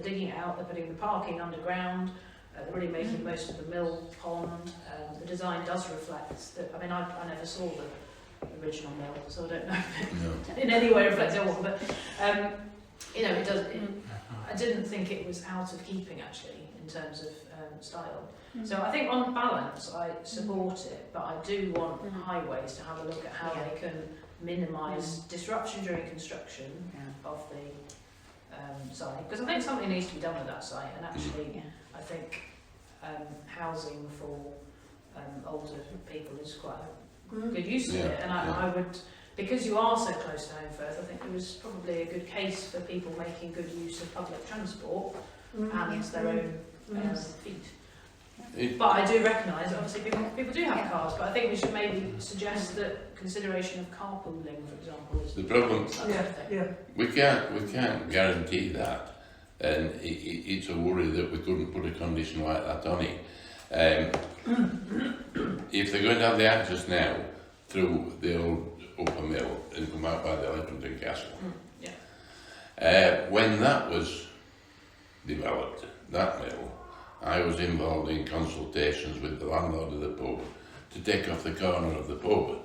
digging it out, they're putting the parking underground, they're really making most of the mill pond. The design does reflect that. I mean, I never saw the original mill, so I don't know if No. it in any way reflects the old one, but you know, it does. I didn't think it was out of keeping actually in terms of style. So I think on balance I support it, but I do want highways to have a look at how they can minimise disruption during construction of the site, because I think something needs to be done with that site, and actually I think housing for older people is quite a good use of it, and I would, because you are so close to Holmfirth, I think there was probably a good case for people making good use of public transport and their own feet. But I do recognise, obviously, people do have cars, but I think we should maybe suggest that consideration of carpooling, for example, is The problem, we can't guarantee that, and it's a worry that we couldn't put a condition like that on it. If they're going to have the access now through the old upper mill and come out by the Leppington Castle, when that was developed, that mill, I was involved in consultations with the landlord of the pub to take off the corner of the pub,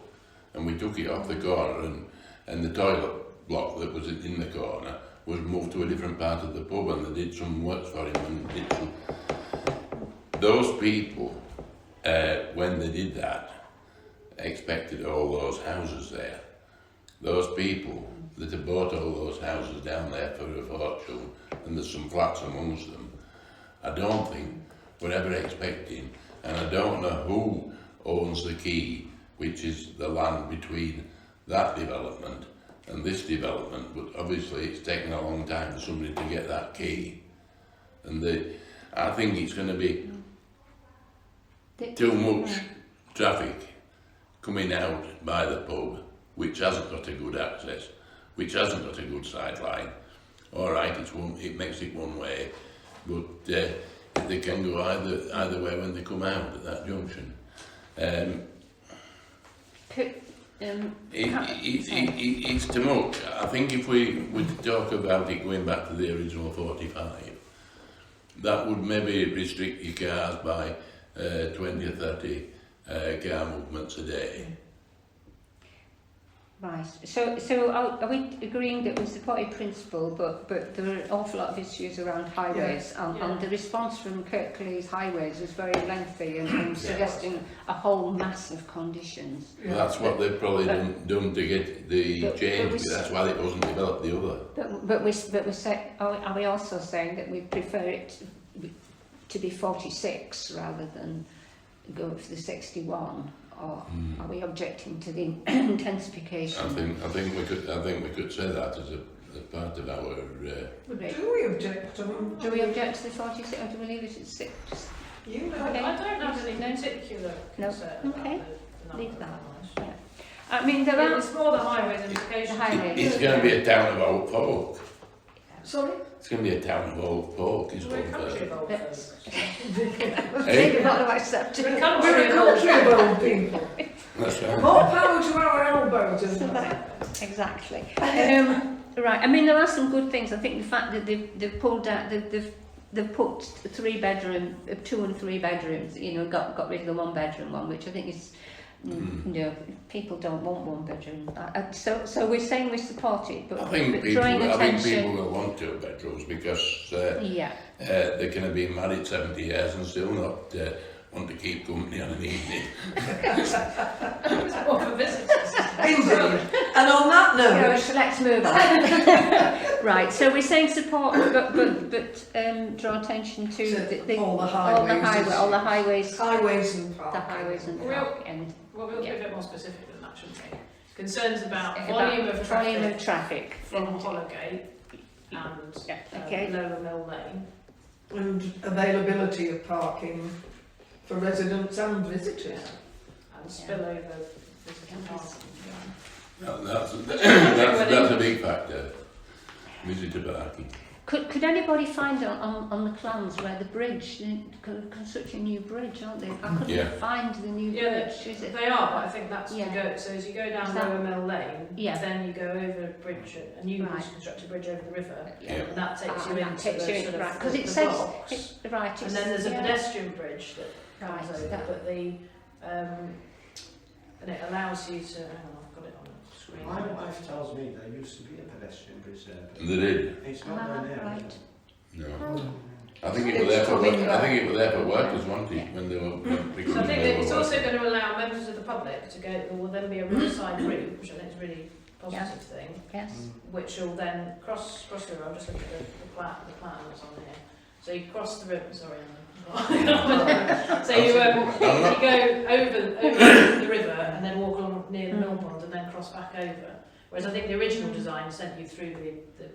and we took it off the corner, and the toilet block that was in the corner was moved to a different part of the pub, and they did some works for him and did some. Those people, when they did that, expected all those houses there. Those people that have bought all those houses down there for a fortune, and there's some flats amongst them, I don't think we're ever expecting, and I don't know who owns the key, which is the land between that development and this development, but obviously it's taken a long time for somebody to get that key. And I think it's going to be too much traffic coming out by the pub, which hasn't got a good access, which hasn't got a good sideline. All right, it makes it one way, but they can go either way when they come out at that junction. It's too much. I think if we would talk about it going back to the original 45, that would maybe restrict your cars by 20 or 30 car movements a day. Right. So are we agreeing that we support your principle, but there are an awful lot of issues around highways, and the response from Kirklees Highways was very lengthy and suggesting a whole mass of conditions. Yeah. That's what they've probably done to get the change. That's why it wasn't developed the other. But we say, are we also saying that we prefer it to be 46 rather than go for the 61? Or are we objecting to the intensification? I think we could say that as part of our. Do we object to them? Do we object to the 46 or do we leave it at 6? You know. Okay. I don't have any No. particular No. concern about Okay. the number Leave of that. highways. Yeah. I mean, there are... It's more the highways and education. The highways. It's going to be a town of old folk. Sorry? It's going to be a town of old folk. Is We're a what country of old That's- folks. Maybe not accepted. We're a We're country a of old country of old people. That's right. More power to our elbows, isn't So it? that, exactly. Right. I mean, there are some good things. I think the fact that they've pulled out, they've put 2 and 3 bedrooms. You know, got rid of the 1 bedroom one, which I think is, you know, people don't want 1 bedroom. So we're saying we support it, but I think drawing people attention. will want 2 bedrooms because Yeah. they can have been married 70 years and still not want to keep company on an evening. It's more for visitors. Indeed. And on that Yeah, note, so let's move on. Right, so we're saying support, but draw attention to all the highways. all the highways, highways and parking. the highways and Real- park and Well, we'll be a bit more specific than that, shouldn't we? Concerns about about volume of traffic volume of traffic from and- Hollowgate and Yeah, okay. Lower Mill Lane. And availability of parking for residents and visitors. And spillover visitor parking. That's a big factor. Visitor parking. Could anybody find on the plans where the bridge, constructing a new bridge, aren't they? I couldn't Yeah. find the new Yeah, bridge, is it? They are, but I think that's Yeah. to go. So as you go down Is that- Lower Mill Lane, Yeah. then you go over a bridge, a new Right. constructed bridge over the river, Yeah. and that takes you And that into takes the you sort of right, because the it says blocks. right. And then there's a yeah. pedestrian bridge that comes Right, over, that- but and it allows you to. Hang on, I've got it on the screen. My wife tells me there used to be a pedestrian bridge there, but They did. it's not there now. Right. is it? No. Oh. I think it was there for work. I think it was there for workers, wasn't it? When they were So I think that it's also going to allow members of the public to go. There will then be a riverside route, which I think is a really positive thing, Yes. which will then cross the river. I'm just looking at the plan that's on here. So you cross the river. Sorry, Anna. So you go over the river and then walk along near the mill pond and then cross back over. Whereas I think the original design sent you through the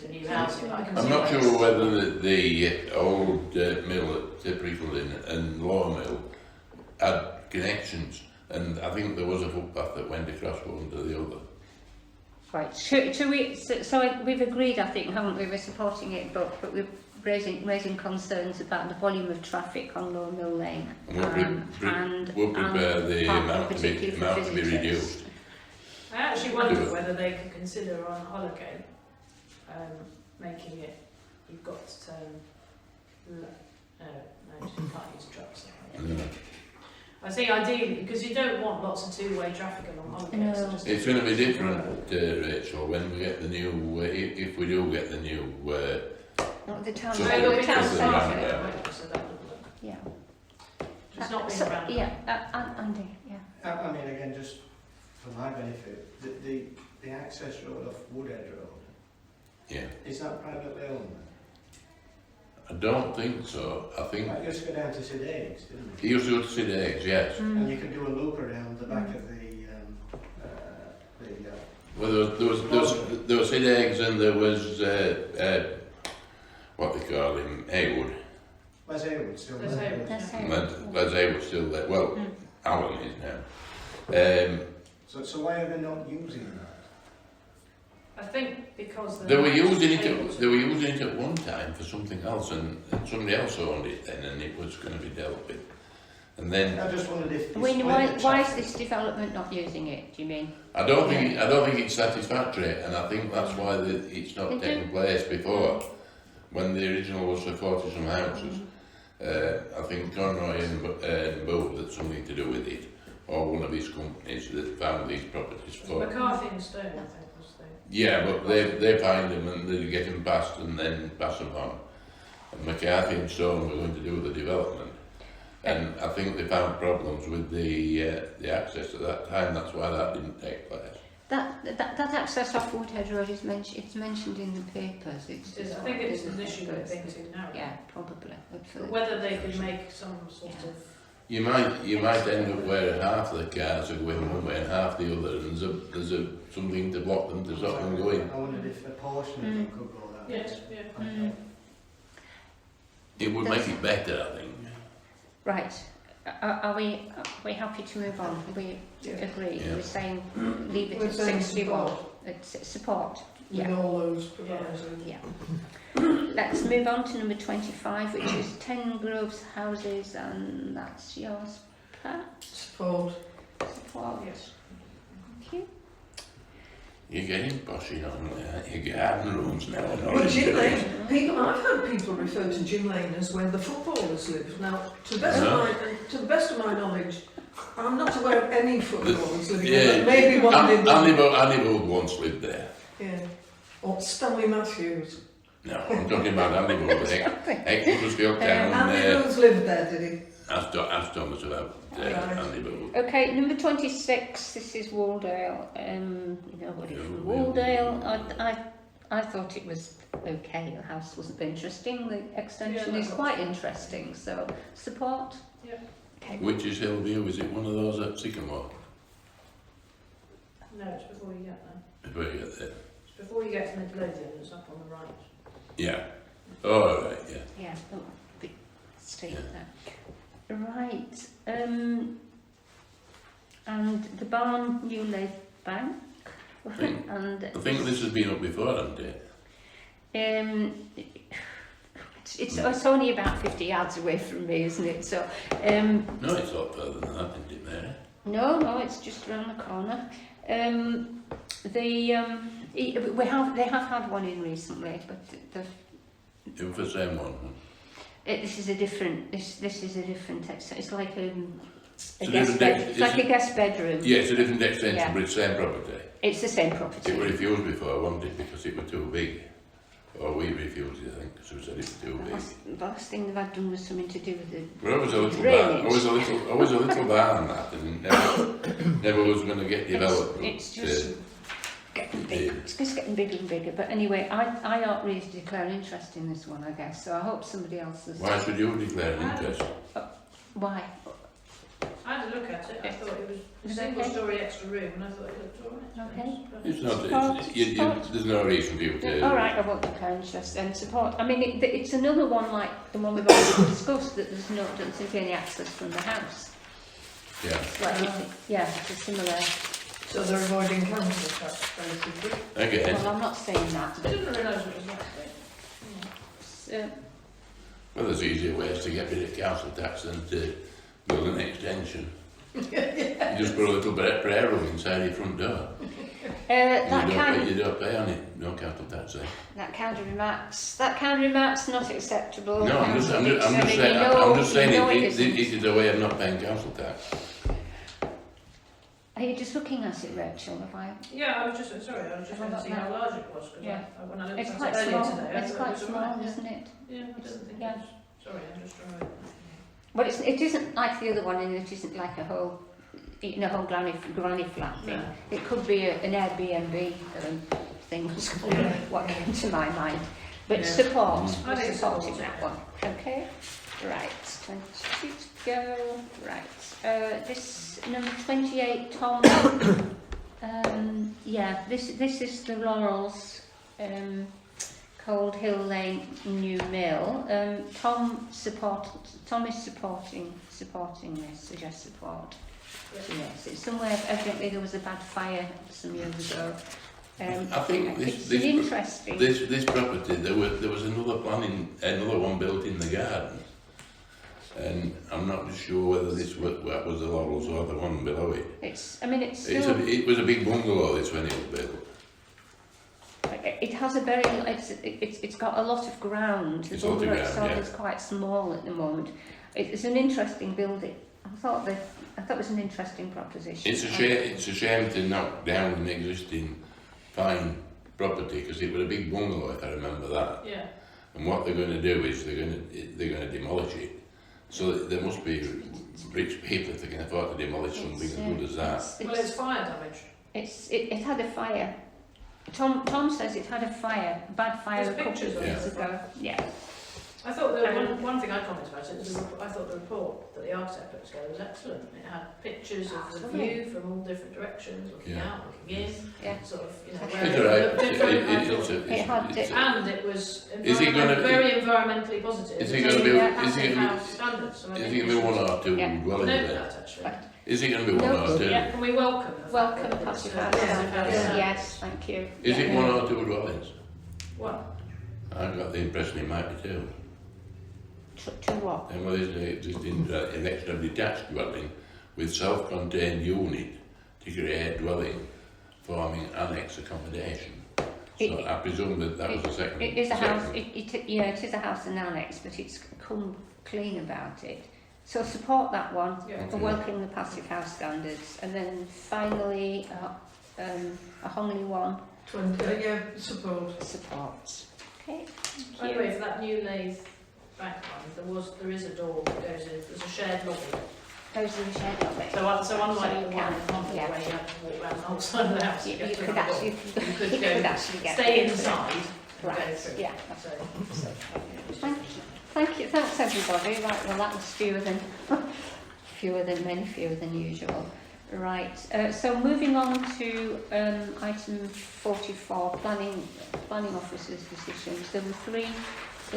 new housing. But I can I'm see not why sure it's- whether the old mill at Prickledin and Lower Mill had connections, and I think there was a footpath that went across one to the other. Right. Should we? So we've agreed, I think, haven't we? We're supporting it, but we're raising concerns about the volume of traffic on Lower Mill Lane, And we'll prepare the parking, amount to be particularly for visitors. reduced. I actually wonder whether they could consider on Hollowgate making it. You've got no, you can't use trucks. Yeah. I think ideally, because you don't want lots of two-way traffic along Hollowgate. so No. just- It's going to be different, Rachel, when we get the new, if we do get the new, Not the town. So So it'll it'll be be town closer centre, around there. won't it? So that would look. Yeah. Just not being So- around. Yeah. Andy. Yeah. I mean, again, just for my benefit, the access road off Woodhead Road, Yeah. is that privately owned? I don't think so. I think Like, used to go down to Sid Eggs, didn't he it? used to go to Sid Eggs, yes. And you could do a loop around the back of the Well, there was Sid Eggs and there was what they call him, Haywood. Les Haywood still Les there. Haywood. That's it. Les Haywood's still there. Well, Alan is now. So why are they not using that? I think because They were not using able it. to. They were using it at one time for something else, and somebody else owned it then, and it was going to be dealt with. And then I just wondered if. Why is this development not using it, do you mean? I don't think it's satisfactory, and I think that's why it's not taken place before. When the original was for 40 some houses, I think Conroy and Booth had something to do with it, or one of his companies that found these properties for. McCarthy and Stone, I think, was the. Yeah, but they find them and they get them passed and then pass them on. And McCarthy and Stone were going to do the development. And I think they found problems with the access at that time. That's why that didn't take place. That access off Woodhead Road is it's mentioned in the papers. I think it's an issue with being too narrow. Yeah, probably. But whether they could make some sort of. You might end up where half the cars are going one way and half the other, and there's something to block them to stop them going. I wondered if a portion of it could go that way. Yes, yeah. It would make it better, I think. Right. Are we happy to move on? We agree. Yeah. We're saying leave it We're at saying 61. support. It's support. With Yeah. all those provisos. Yeah. Let's move on to number 25, which is 10 Groves Houses, and that's yours, Pat. Support. Support. Yes. Thank you. You're getting poshy on your garden rooms now. And all But this Gin shit. Lane, I've heard people refer to Gin Lane as where the footballers live. Now, to the best of my knowledge, I'm not aware of any footballers living there. But maybe one did. Andy Wood once lived there. Yeah. Or Stanley Matthews. No, I'm talking about Andy Wood, Huddersfield Town. Andy Woods lived there, did he? Ask Thomas about Right. Andy Wood. Okay, number 26, this is Waldale. Nobody from Waldale. I thought it was okay, the house wasn't interesting, the extension is quite interesting, so support? Yeah. Okay. Which is Hillview? Is it one of those at Sycamore? No, it's before you get there. Before you get there. It's before you get to Midlothian, it's up on the right. Yeah. Oh, all right, yeah. Yeah, bit straight Yeah. there. Right, and the barn New Laid Bank, think- and I think this has been up before, hasn't it? it's only about 50 yards away from me, isn't it? So, No, it's a lot further than that, isn't it, Mary? no, it's just around the corner. They have had one in recently, but It was the same one. this is a different. This is a different. It's like a So guest bed. It's like a guest bedroom. Yeah, it's a different extension, Yeah. but it's the same property. It's the same It property. was refused before, wasn't it, because it was too big? Or we refused it, I think, because we said it was too big. The last thing they've had done was something to do with the. But always a little Drainage. barn, always a little barn that, and never was going to get developed. It's just getting big. It's just getting bigger and bigger. But anyway, I ought really to declare an interest in this one, I guess. So I hope somebody else has. Why should you declare an interest? Why? I had a look at it, I thought it was Is a it single okay? story extra room, and I thought it looked alright. Okay. It's not. Support. There's no reason for you to. All right, I won't declare interest and support. I mean, it's another one like the one we've already discussed, that doesn't seem to be any access from the house. Yeah. It's a similar. So they're avoiding council tax, basically. Again. Well, I'm not saying that, I but didn't realise it was like that. Well, there's easier ways to get rid of council tax than to build an extension. You just put a little prayer room inside your front door. You don't pay on it. No council tax there. That kind of remarks not acceptable. No, I'm just saying. It is a way of not paying council tax. Are you just looking at it, Rachel? Have I? Yeah, I was just going to see how large it was, because Yeah. when I looked It's at quite it earlier small. today, I It's thought quite it was small, alright, isn't it? Yeah, I didn't think Yeah. it was. Sorry, I'm just trying. Well, it isn't like the other one, in that it isn't like a whole a whole granny flat thing. No. It could be an Airbnb thing, was what came to my mind. But Yeah. support, Mm. we're I think supporting support, that one. Okay, right, 22 to go. Right, this number 28, Tom. Yeah, this is the Laurels, Cold Hill Lane New Mill. Tom is supporting this. Suggest support. Yeah. Yes, it's somewhere. Evidently, there was a bad fire some years ago. I think it's this interesting. this property, there was another one built in the garden, and I'm not sure whether this was the Laurels or the one below it. It's. I mean, it's still. It was a big bungalow. This when it was built. It has a very. It's got a lot of ground. The It's a lot of bungalow ground, itself yeah. is quite small at the moment. It's an interesting building. I thought it was an interesting proposition. It's a shame to knock down an existing fine property because it was a big bungalow, if I remember that. Yeah. And what they're going to do is they're going to demolish it. So there must be rich people if they can afford to demolish something as good as that. Well, it's fire damage. It had a fire. Tom says it had a fire, a bad fire There's a couple pictures of of years it. ago. Yeah. I thought one thing I commented about it was I thought the report that the architect put together was excellent. It had pictures of the view from all different directions, looking Yeah. out, looking in, Yeah. sort of, you know, It's where it alright. looked different. It had And it was Is it gonna be- very environmentally positive. Is it It gonna was be- a is it passive gonna be- house standards. So I Is think it going to be we one should or two Yeah. dwellings note there? that actually. Is it going to be one No. or two? Yeah, can we welcome the fact Welcome that passive it's a house passive standards. house Yes, thank you. Is Yeah. it one or two dwellings? Well, I've got the impression it might be two. To what? And well, there's an extra detached dwelling with self-contained unit to create a dwelling forming annex accommodation. So It- I presume that was the second. It is a house. second. It is a house and annex, but it's come clean about it. So support that one. yeah. For welcoming the passive house standards, and then finally a Hongley one 20, yeah, support. supports. Okay. By the way, for that new lathe back one, there is a door that goes in. There's a shared lobby. Those are the shared lobby. So unlike So the you one can, in London yeah. where you have to walk around the whole side of the house. to You get to could another actually, door. you You could could go actually get stay inside and go Right. through. Yeah. So, Thank you. Thank you. Thanks everybody. Right. Well, that was fewer than many fewer than usual. Right. So moving on to item 44, planning officers' decisions. There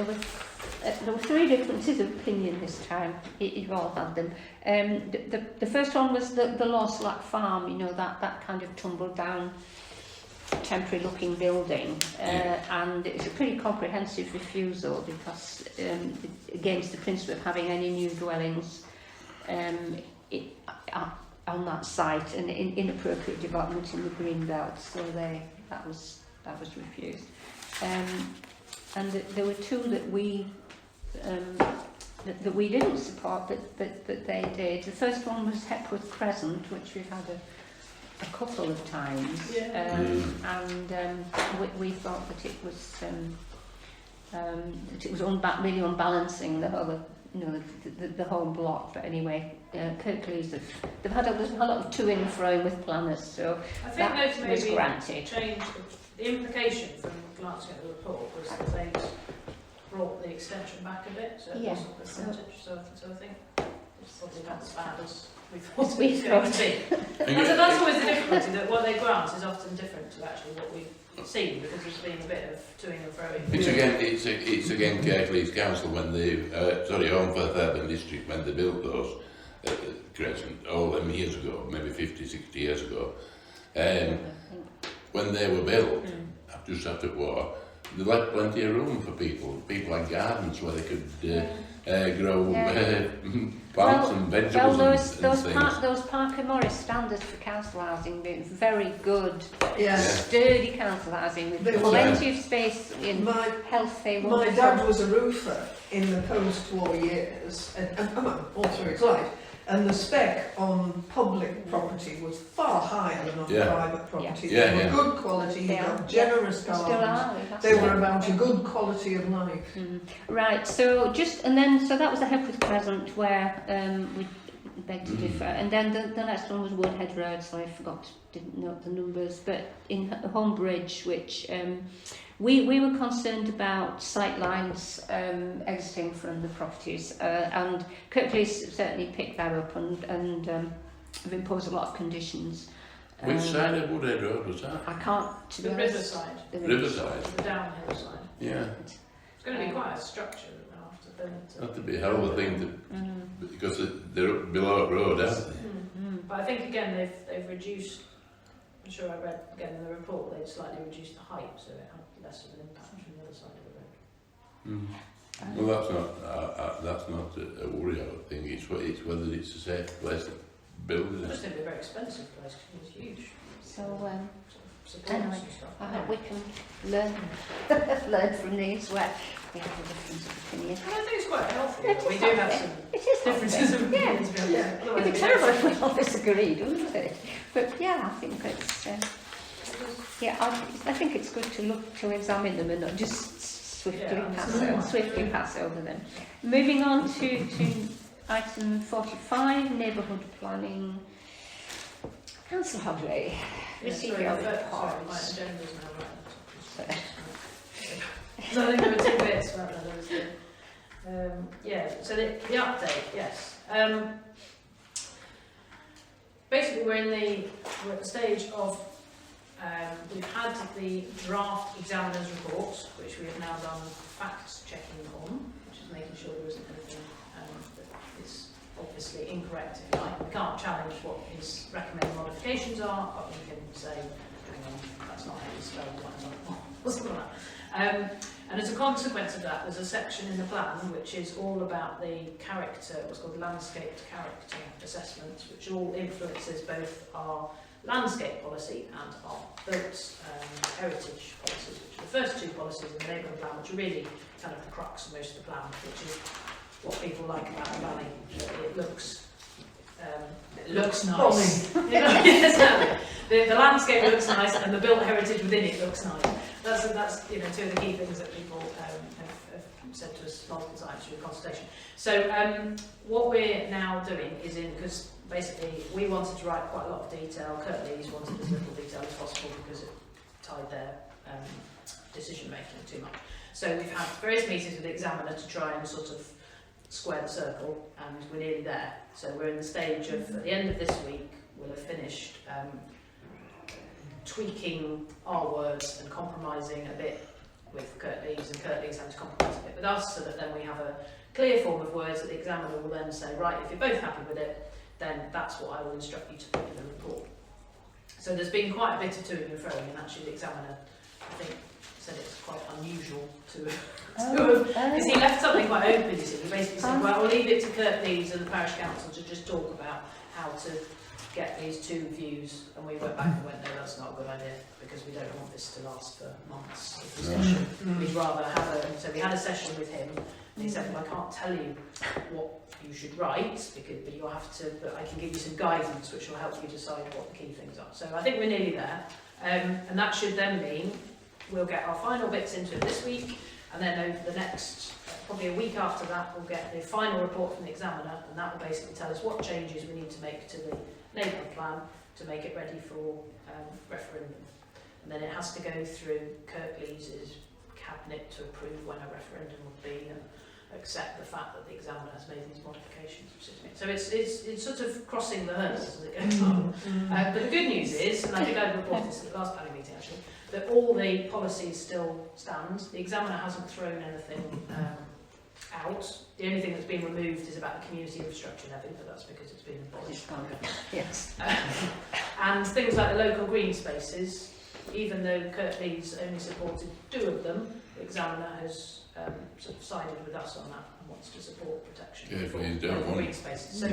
were three differences of opinion this time. You've all had them. The first one was the Lawslack Farm. You know, that kind of tumbled down, temporary looking building, and it's a pretty comprehensive refusal because against the principle of having any new dwellings on that site and inappropriate development in the green belt, so that was refused. And there were two that we didn't support, but they did. The first one was Hepworth Crescent, which we've had a couple of times, Yeah. and we thought that it was really unbalancing the whole, the whole block. But anyway, Kirklees they've had a lot of to-ing and fro with planners, so I think that those was maybe granted. changed. The implication from glancing at the report was that they'd brought the extension back a bit, so it Yeah, wasn't a so- percentage. So I think it's probably not as bad as we thought We it was going to thought. be. And That's always the difficulty, that what they grant is often different to actually what we've seen, because there's been a bit of to-ing and froing. It's again Kirklees Council when they Holmfirth Urban District when they built those Crescent all them years ago, maybe 50, 60 years ago. When they were built, just after war, they left plenty of room for people. People had gardens where they could grow plants and vegetables and things. Those Parker Morris standards for council housing being very good, Yeah. sturdy council housing with They were. plenty of space in My healthy. My wonderful- dad was a roofer in the post-war years, and all through his life, and the spec on public property was far higher than on Yeah. private property. Yeah, They were yeah. good quality, you They got are. generous Still gardens. are. That's They were it. about a good quality of life. Right, so that was the Hepworth Crescent where we beg to differ. And then the next one was Woodhead Road, so I didn't note the numbers. But in Homebridge, which we were concerned about sight lines exiting from the properties, and Kirklees certainly picked that up and have imposed a lot of conditions. Which side of Woodhead Road was that? I can't, to be The honest. riverside, Riverside. the downhill side. Yeah. It's going to be quite a structure that they'll have to build. That'd be a hell of a thing to, because they're up below the road, aren't they? But I think again they've reduced. I'm sure I read again in the report they'd slightly reduced the height, so it had less of an impact from the other side of the road. Well, that's not a worry, I would think. It's whether it's a safe place to build, I isn't just it? think it's a very expensive place because it's huge. So Supports anyway, and stuff. I hope we can learn from these where we have a difference of opinion. And I think it's quite healthy. It But we is do have healthy. some It is differences of healthy. opinion. To be honest. Yeah. Otherwise It'd be we terrible don't- if we all disagreed, wouldn't it? But yeah, I think it's I think it's good to examine them and not just swiftly pass over them. Moving on to item 45, neighbourhood planning. Councillor Hodley, receive sorry, your sorry, my reports. agenda's now right. So I think there were two bits, weren't there? There was the, so the update, yes. Basically, we're at the stage of, we've had the draft examiner's report, which we have now done fact checking on, which is making sure there isn't anything that is obviously incorrect, if you like. We can't challenge what his recommended modifications are, but we can say, hang on, that's not how you spell it, or something like that. And as a consequence of that, there's a section in the plan which is all about the character, what's called landscaped character assessments, which all influences both our landscape policy and our built heritage policies, which are the first two policies in the neighbourhood plan, which are really kind of the crux of most of the plan, which is what people like about the valley. It looks nice. The landscape looks nice, and the built heritage within it looks nice. That's two of the key things that people have said to us multiple times through consultation. So what we're now doing is because basically we wanted to write quite a lot of detail. Kirklees wanted as little detail as possible because it tied their decision making too much. So we've had various meetings with the examiner to try and sort of square the circle, and we're nearly there. So we're in the stage of, at the end of this week, we'll have finished tweaking our words and compromising a bit with Kirklees, and Kirklees having to compromise a bit with us, so that then we have a clear form of words that the examiner will then say, right, if you're both happy with it, then that's what I will instruct you to put in the report. So there's been quite a bit of toing and froing, and actually the examiner, I think, said it's quite unusual to because he left something quite open, you see. He basically said, well, we'll leave it to Kirklees and the parish council to just talk about how to get these two views, and we went back and went, no, that's not a good idea, because we don't want this to last for months of discussion. We'd rather have so we had a session with him, and he said, well, I can't tell you what you should write, but you'll have to, but I can give you some guidance which will help you decide what the key things are. So I think we're nearly there, and that should then mean we'll get our final bits into it this week, and then over the next, probably a week after that, we'll get the final report from the examiner, and that will basically tell us what changes we need to make to the neighbourhood plan to make it ready for referendum. And then it has to go through Kirklees' cabinet to approve when a referendum would be, and accept the fact that the examiner has made these modifications. So it's sort of crossing the hurdles as it goes on. But the good news is, and I think I reported this at the last planning meeting actually, that all the policies still stand. The examiner hasn't thrown anything out. The only thing that's been removed is about the community infrastructure levy, but that's because it's been abolished. Yes. And things like the local green spaces, even though Kirklees only supported 2 of them, the examiner has sort of sided with us on that and wants to support protection for local green spaces. So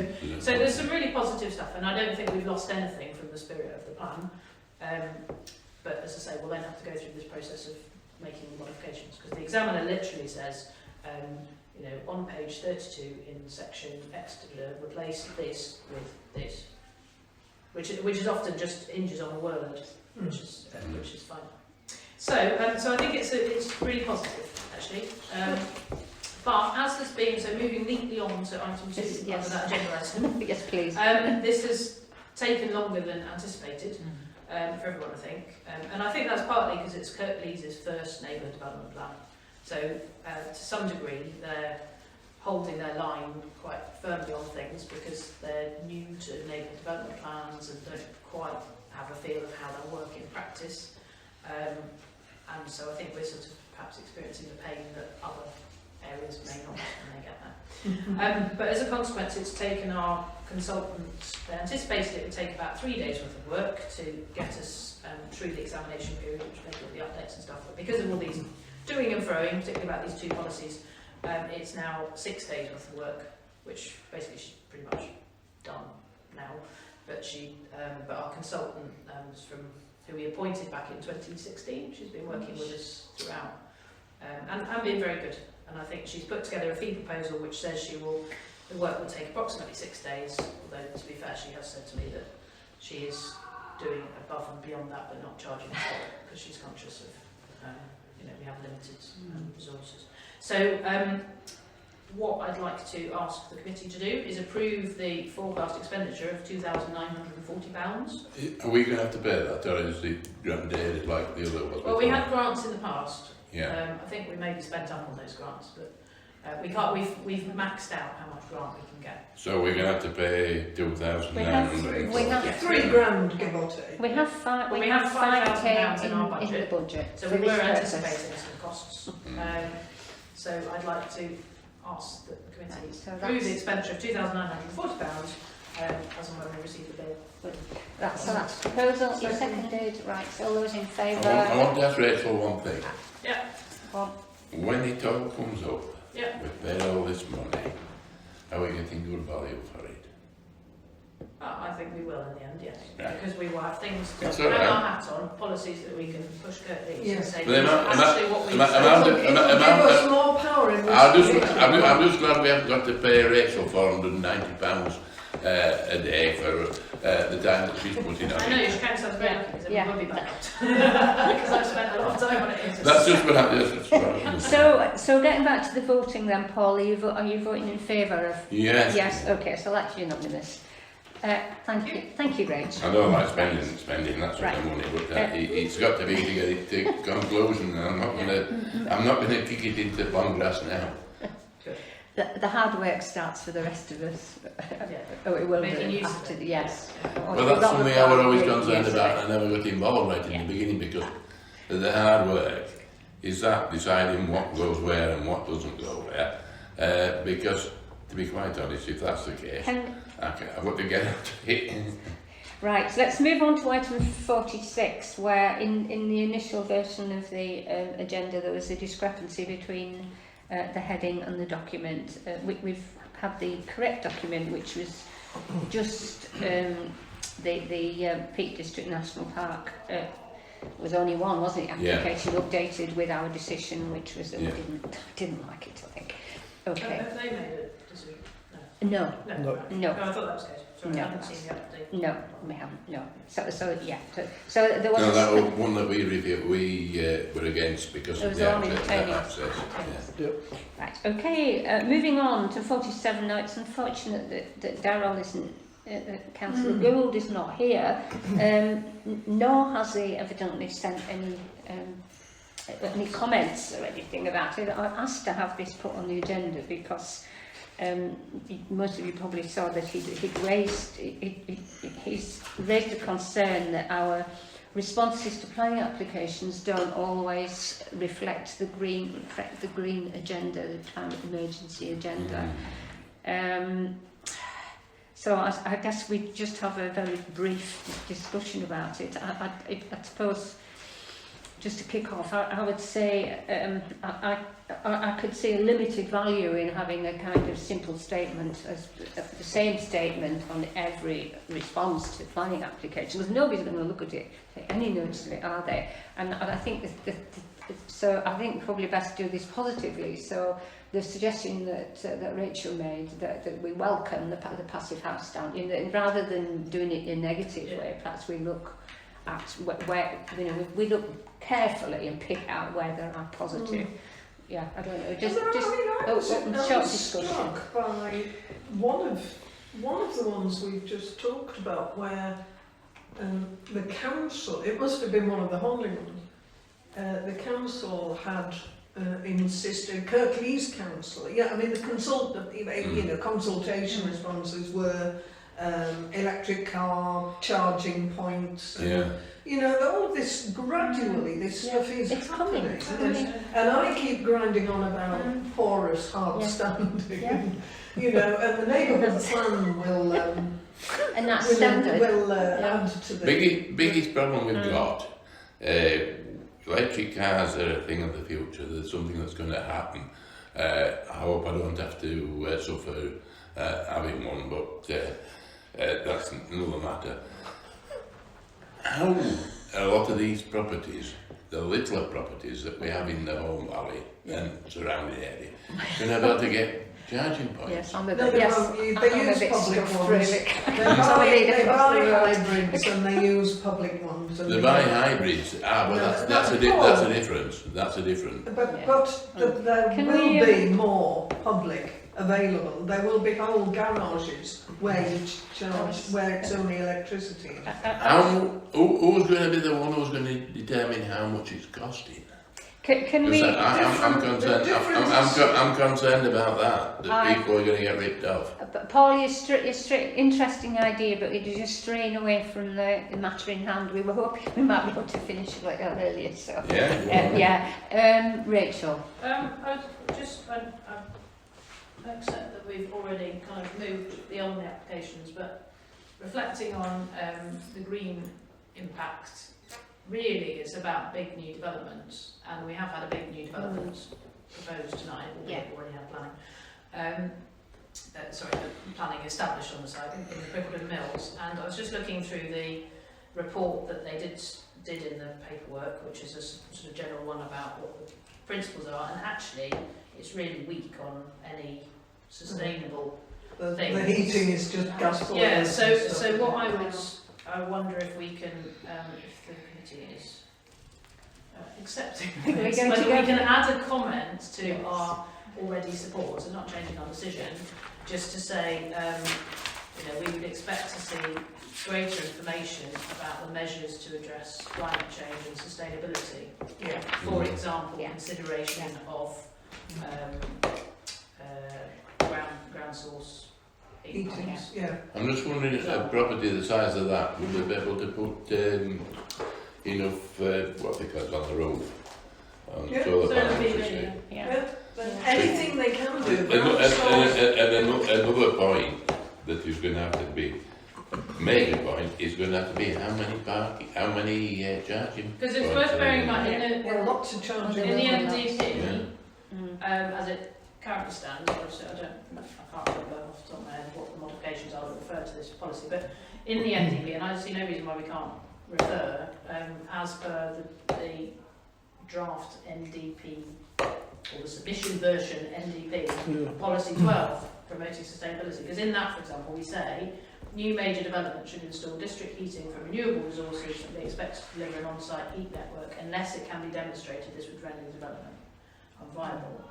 there's some really positive stuff, and I don't think we've lost anything from the spirit of the plan. But as I say, we'll then have to go through this process of making modifications, because the examiner literally says, on page 32 in section X, replace this with this, which is often just hinges on a word, which is fine. So I think it's really positive actually. But as there's been, so moving neatly on to item 2 Yes, under yes. that agenda item, Yes, please. this has taken longer than anticipated for everyone, I think. And I think that's partly because it's Kirk Lees' first neighbourhood development plan. So to some degree, they're holding their line quite firmly on things because they're new to neighbourhood development plans and don't quite have a feel of how they work in practice. And so I think we're sort of perhaps experiencing the pain that other areas may not when they get there. But as a consequence, it's taken our consultants, they anticipated it would take about 3 days worth of work to get us through the examination period, which make all the updates and stuff. But because of all these doing and throwing, particularly about these 2 policies, it's now 6 days worth of work, which basically she's pretty much done now. But but our consultant from who we appointed back in 2016, she's been working with us throughout and been very good. And I think she's put together a fee proposal which says the work will take approximately 6 days. Although to be fair, she has said to me that she is doing above and beyond that, but not charging for it because she's conscious of we have limited resources. So what I'd like to ask the committee to do is approve the forecast expenditure of £2,940. Are we going to have to pay that, or is it granted like the other was? Well, we had grants in the past. Yeah. I think we may be spent up on those grants, but we can't. We've maxed out how much grant we can get. So we're going to have to pay 2,900. We have £3 grand, give or take. We have five. Well, We we have have £5,000 in our in the budget. budget. So for we this were purpose. anticipating some costs. So I'd like to ask that the committee Right, so approve the that's- expenditure of £2,940 as and when we receive the bill. So that's proposal. You seconded, right? So all those in I favour? want to ask Rachel one thing. Yeah. Well, When it all comes up, Yeah. we've paid all this money, are we getting good value for it? I think we will in the end, yes. Right. Because we will have things to That's hang all right. our hat on, policies that we can push Kurt Lees and Yes. say, But this is am I- actually what we am I- said. am I- It'll give us more power in this I'm just glad we haven't got to pay Rachel £490 a day for the time that she's putting on I know, it. your account sounds very lucky, because Yeah. it will be back because I've spent a lot of time on it. That's just what I just So getting back to the voting then, Paul, are you voting in favour of? Yes. Yes. Okay. So that's unanimous. Thank you, Rach. I don't like spending that sort of Right. money, but it's got to be to get it to conclusion. And I'm not gonna kick it into long grass now. The hard work starts for the rest of us. Yeah. Oh, it will Making do use of after. it. Yes. Yeah. Well, that's something I was always Making concerned use of about, it. and I never got involved right in Yeah. the beginning because the hard work is that deciding what goes where and what doesn't go where. Because, to be quite honest, if that's the case, I've got to get out of it. Right, so let's move on to item 46, where in the initial version of the agenda there was a discrepancy between the heading and the document. We've had the correct document, which was just the Peak District National Park. Was only one, wasn't it? Yeah. Application updated with our decision, which was that Yeah. we didn't like it, I think. Okay. Have they made it this week? No. No. No. Right. No. I thought that was the case. Sorry, No. I haven't seen the update. No, we haven't. No. So yeah. So there was. No, that was one that we reviewed, we were against because There of was the only access. training. Right, okay, moving on to 47. Now, it's unfortunate that Darrell isn't, Councillor Gould is not here, nor has he evidently sent any comments or anything about it. I asked to have this put on the agenda because most of you probably saw that he's raised a concern that our responses to planning applications don't always reflect the green agenda, the climate emergency agenda. So I guess we just have a very brief discussion about it. I suppose, just to kick off, I would say I could see a limited value in having a kind of simple statement, as the same statement on every response to planning application, because nobody's going to look at it, take any notice of it, are they? And I think so I think probably best to do this positively. So the suggestion that Rachel made, that we welcome the passive house stand, rather than doing it in a negative way, perhaps we look at where we look carefully and pick out where there are positive yeah, I don't know. And Just, there are- just I mean, I oh, was, open I short was discussion. struck by one of the ones we've just talked about, where the council, it must have been one of the Honley ones, the council had insisted, Kirklees Council, yeah, I mean the consultation responses were electric car charging points, Yeah. all of this gradually, this stuff is It's happening. coming, it's coming. And I keep grinding on about porous, hard Yeah. standing, Yeah. and the neighbourhood plan will And that's standard. will add to the Biggest problem we've got, electric cars are a thing of the future. There's something that's going to happen. I hope I don't have to suffer having one, but that's another matter. How a lot of these properties, the littler properties that we have in the Home Valley and surrounding area, going to be able to get charging points? Yes, I'm a No, bit, they yes, won't. I'm They a use bit public stuffed ones. really. They So we need buy across the road. hybrids and they use public ones. And They buy hybrids. Well, No, that's a difference. That's a difference. But, Yeah. there Can will we, be more public available. There will be whole garages where you charge, where it's only electricity. Who's going to be the one who's going to determine how much it's costing? Can we? Because I'm concerned. I'm concerned about that. That I- people are going to get ripped off. But Paul, interesting idea, but it is just straying away from the matter in hand. We were hoping we might be able to finish a little earlier. So, Yeah. Rachel. I accept that we've already kind of moved beyond the applications, but reflecting on the green impact, really it's about big new developments, and we have had a big new development proposed tonight, we already have planning. The planning established on the site in the Crickleton Mills, and I was just looking through the report that they did in the paperwork, which is a sort of general one about what the principles are, and actually it's really weak on any sustainable The things. heating is just gas boilers. Yeah, and so stuff. what I wonder if we can, if the committee is accepting We're this, going to whether go we can for- add a comment to Yes. our already support, so not changing our decision, just to say, we would expect to see greater information about the measures to address climate change and sustainability. Yeah. For example, Yeah. consideration of ground source heat Heating, pumps. yeah. I'm just wondering if a property the size of that would they be able to put enough what they call it on the roof, Yeah, solar solar panels. you PV, see. Yeah. Yeah. Anything they can do. And another point that is going to have to be major point is going to have to be how many charging. Because it's points worth are bearing in there? mind, Well, lots of charging. in the Yeah. NDP, Yeah. as it currently stands, obviously I can't remember off the top of my head what the modifications are that refer to this policy, but in the NDP, and I see no reason why we can't refer, as per the draft NDP, or the submission version NDP, Yeah. Policy 12, promoting sustainability. Because in that, for example, we say new major development should install district heating from renewable resources and they expect to deliver an on-site heat network unless it can be demonstrated this would render the development unviable.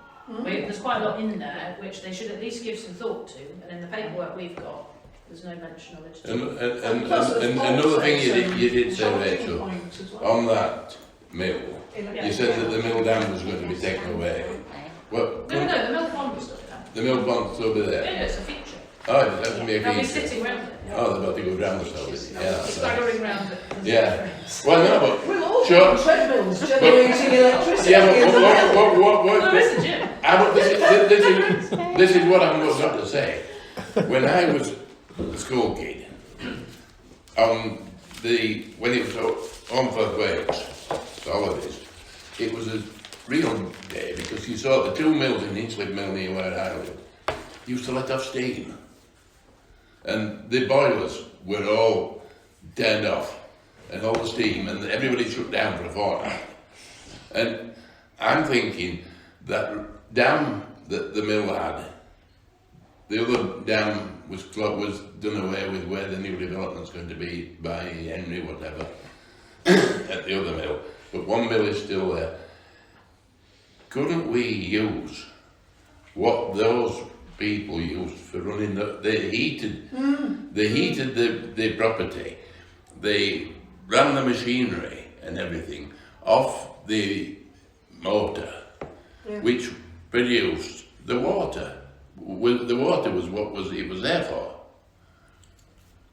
There's quite a lot in there which they should at least give some thought to, and in the paperwork we've got, there's no mention of it at all. And another thing you did say, Rachel, on that mill, you said that the mill dam was going to be taken away. Well, No, the milk pond was still there. the mill pond's over Yeah, there. it's a feature. Oh, it has to be a They'll be feature. sitting round it. Oh, they're about to go round themselves. Yeah, that's right. Staggering round it. Yeah. Well, no, but We'll all Sure. have treadmills generating electricity. yeah, in the mill. Well, there is a gym. This is what I'm got to say. When I was a school kid, when it was on for breaks, holidays, it was a real day because you saw the two mills in Hinchliffe Mill near where I lived used to let off steam, and the boilers were all turned off, and all the steam, and everybody shut down for a fortnight. And I'm thinking that dam that the mill had, the other dam was done away with where the new development's going to be by Henry whatever at the other mill, but one mill is still there. couldn't we use what those people used for running they heated the property, they ran the machinery and everything off the motor, Yeah. which produced the water. The water was what it was there for.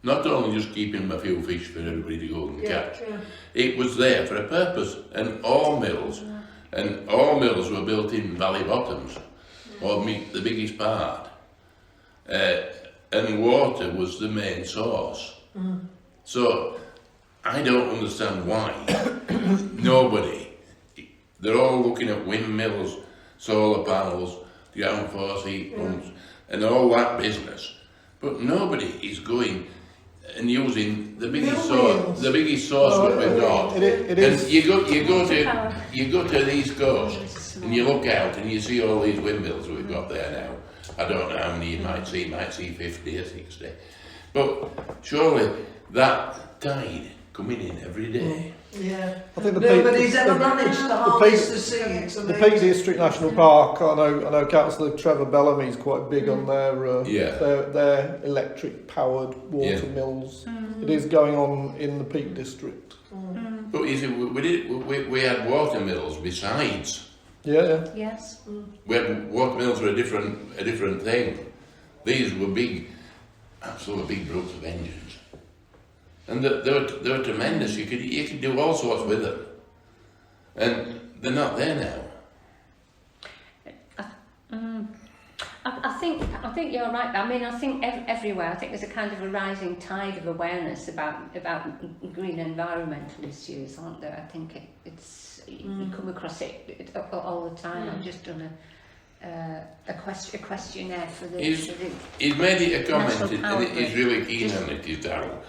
Not only just keeping a few fish for everybody to go and catch. Yeah. It was there for a purpose, and all mills were built in valley bottoms, or the biggest part. And water was the main source. So I don't understand why they're all looking at windmills, solar panels, ground force heat pumps, and all that business, but nobody is going and using the biggest source. The biggest source that we've got. It is. And you go to the East Coast and you look out and you see all these windmills we've got there now. I don't know how many you might see 50 or 60. But surely that tide coming in every day. Yeah. I think Nobody's ever managed to harvest the sea. It's the amazing. Peak District National Park. I know Councillor Trevor Bellamy's quite big on their electric powered water mills. It is going on in the Peak District. But you see, we had water mills besides. Yeah. Yes. Water mills were a different thing. These were big, absolute big brutes of engines. And they were tremendous. You could do all sorts with them, and they're not there now. I think you're right. I mean, I think everywhere. I think there's a kind of a rising tide of awareness about green environmental issues, aren't there? I think you come across it all the time. I've just done a questionnaire for the. He's made it a comment, National Power and he's Grid. really keen on it, is Darryl.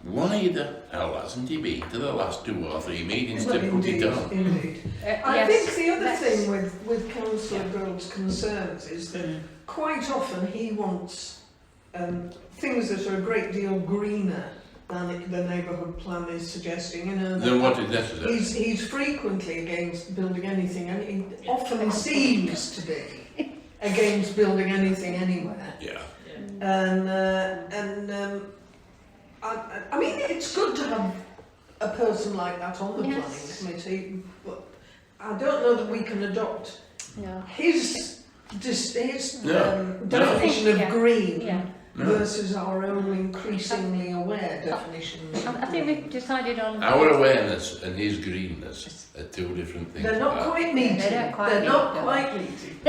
Why the hell hasn't he been to the last 2 or 3 meetings to put it on? Indeed. I Yes, think the other let's- thing with Councillor Gould's concerns is that quite often he wants things that are a great deal greener than the neighbourhood plan is suggesting. You know, Then what is necessary? he's frequently against building anything, and he often seems to be against building anything anywhere. Yeah. I mean, it's good to have a person like that on the Yes. planning committee, but I don't know that we can adopt No. his No. definition of Yeah. green Yeah. No. versus our own increasingly aware definition. I think we've decided on. Our awareness and his greenness are 2 different things. They're not quite meeting. They don't quite They're meet, not no. quite meeting.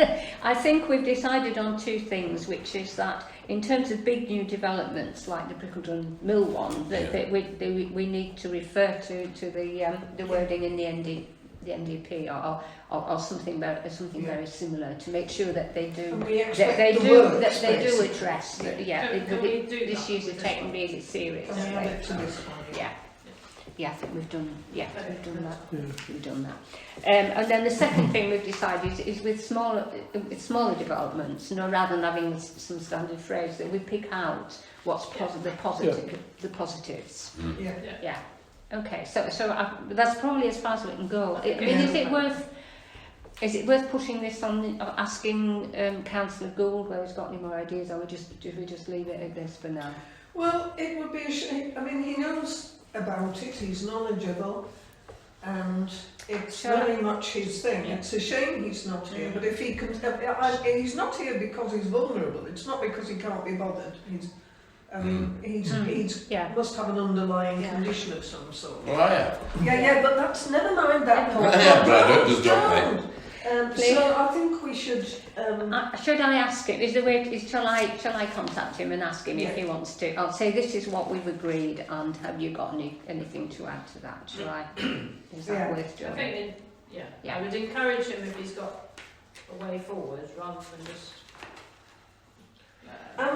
I think we've decided on 2 things, which is that in terms of big new developments like the Brickledon Mill one, that we need to refer to the wording in the NDP or something very similar to make sure that they do. And we That expect they the do works, address basically. Can we do that issues are with this taken one? really seriously. Can we add it to this one? Yeah, I think we've done that. We've done that. And then the second thing we've decided is with smaller developments, rather than having some standard phrase, that we pick out what's the positives. Yeah. Yeah. Okay. So that's probably as far as we can go. I mean, is it worth pushing this on, asking Councillor Gould whether he's got any more ideas, or do we just leave it at this for now? Well, it would be a shame. I mean, he knows about it, he's knowledgeable, and it's very much his thing. Yeah. It's a shame he's not here, but if he can, he's not here because he's vulnerable. It's not because he can't be bothered. He's Yeah. must have an underlying Yeah. condition of some sort. Well, I have. Yeah, but that's never mind that part. Yeah, but I don't Don't. So I think we should. Should I ask him? Shall I contact him and ask him if he wants to? I'll say this is what we've agreed, and have you got anything to add to that? Shall I? Is that worth I doing? think, I would encourage him if he's got a way forward rather than just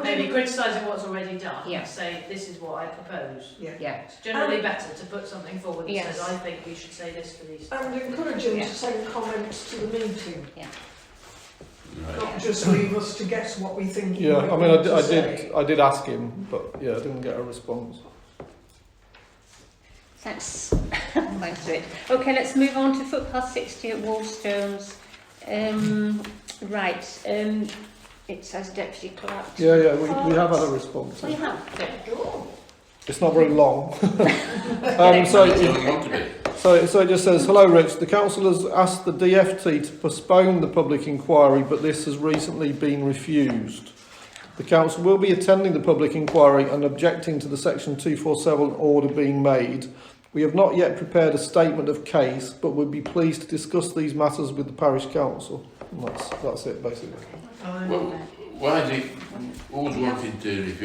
maybe criticising what's already done. Yeah. Say this is what I propose. Yeah. It's generally better to put something forward that Yes. says I think we should say this for these. And encourage him Yeah. to send comments to the meeting, Right. not just leave us to guess what we think. he Yeah. might I mean, want to say. I did ask him, but yeah, I didn't get a response. Thanks. Thanks, Rich. Okay, let's move on to footpath 60 at Wallstones. Right. It says Deputy Clerk. Yeah, we have had a response. We have. It's not very long. So That's what we want to be. So it just says, hello Rich, the council has asked the DFT to postpone the public inquiry, but this has recently been refused. The council will be attending the public inquiry and objecting to the section 247 order being made. We have not yet prepared a statement of case, but would be pleased to discuss these matters with the parish council. And that's it basically. Well, why is it always wanted to defer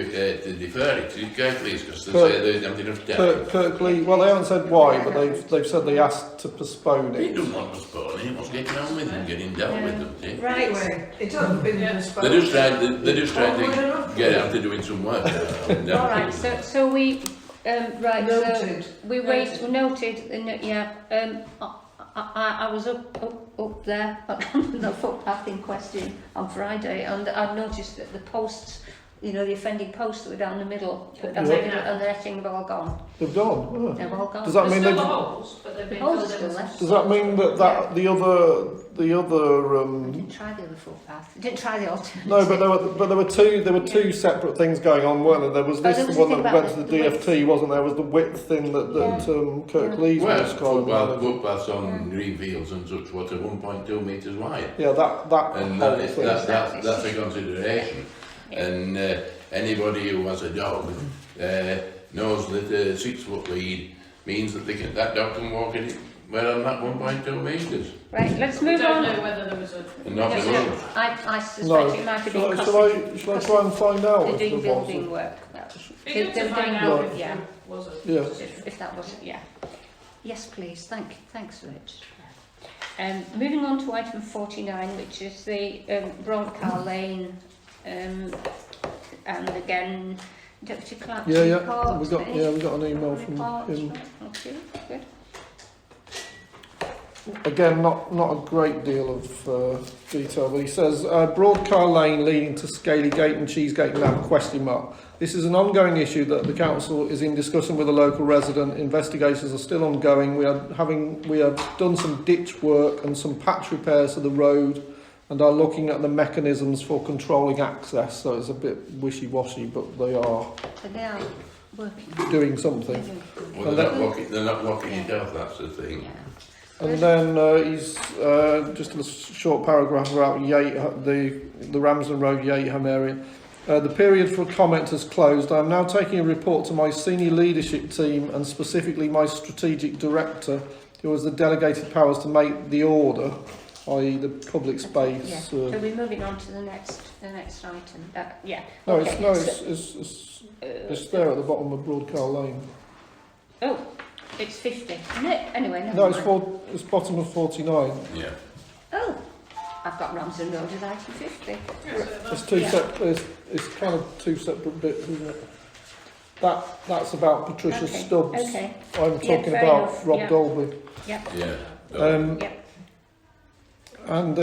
it? Is it Kirklees because they say they don't have enough time? Kirkley, well they haven't said why, but they've said they asked to postpone He it. doesn't want to postpone it, he wants getting on with it and getting dealt with them. See? Right. Anyway, it hasn't been postponed. They're just trying to get out to doing some work. All right. So we right. Noted. So we wait. Noted. Yeah. I was up there on the footpath in question on Friday, and I noticed that the posts, the offending posts that were down the middle, and the netting have all gone. They've gone. They've all gone. Does that mean There's they? still the holes, but they've been Holes filled still in. left. Does that mean that the other I didn't try the other footpath. I didn't try the alternative. No, but there were two separate things going on, weren't there? There was there this was one the thing that went about to the the DFT, wasn't there? Was the width thing that Kirk Lees Well, was calling footpaths on green fields and such, what are 1.2 metres wide. Yeah, that And whole that's a consideration. And anybody who has a dog knows that a 6 foot lead means that that dog can walk in it well on that 1.2 metres. Right, let's We move don't on. know whether there was a... And not the road. I suspect No. it might have Shall been I try and find out the if doing there was? building work. Be good to They're find doing out work, if yeah. there was a... Yeah. If that wasn't, yeah. Yes, please. Thanks, Rich. Moving on to item 49, which is the Broncar Lane, and again, Deputy Clerk. Yeah. report, We got an email from report. him. Okay, good. Again, not a great deal of detail, but he says Broadcar Lane leading to Scaly Gate and Cheesegate Nab ? This is an ongoing issue that the council is in discussion with a local resident. Investigations are still ongoing. We have done some ditch work and some patch repairs to the road, and are looking at the mechanisms for controlling access. So it's a bit wishy-washy, but they are But they are working. doing something. Well, they're not locking it off, that's the thing. Yeah. And then he's just a short paragraph about the Ramsden Road Yateham area. The period for comment has closed. I am now taking a report to my senior leadership team and specifically my strategic director, who has the delegated powers to make the order, i.e. the public space. Yeah. So we're moving on to the next item. Yeah. No, Okay. it's there at the bottom of Broadcar Lane. Oh, it's 50. No, anyway, never No, mind. it's bottom of 49. Yeah. Oh, I've got Ramsden Road as item 50. It's two Yeah. separate. It's kind of two separate bits, isn't it? That's about Patricia Okay, Stubbs. okay. I'm Yeah, talking fair about enough, Rob yeah. Dolby. Yeah. Yeah. And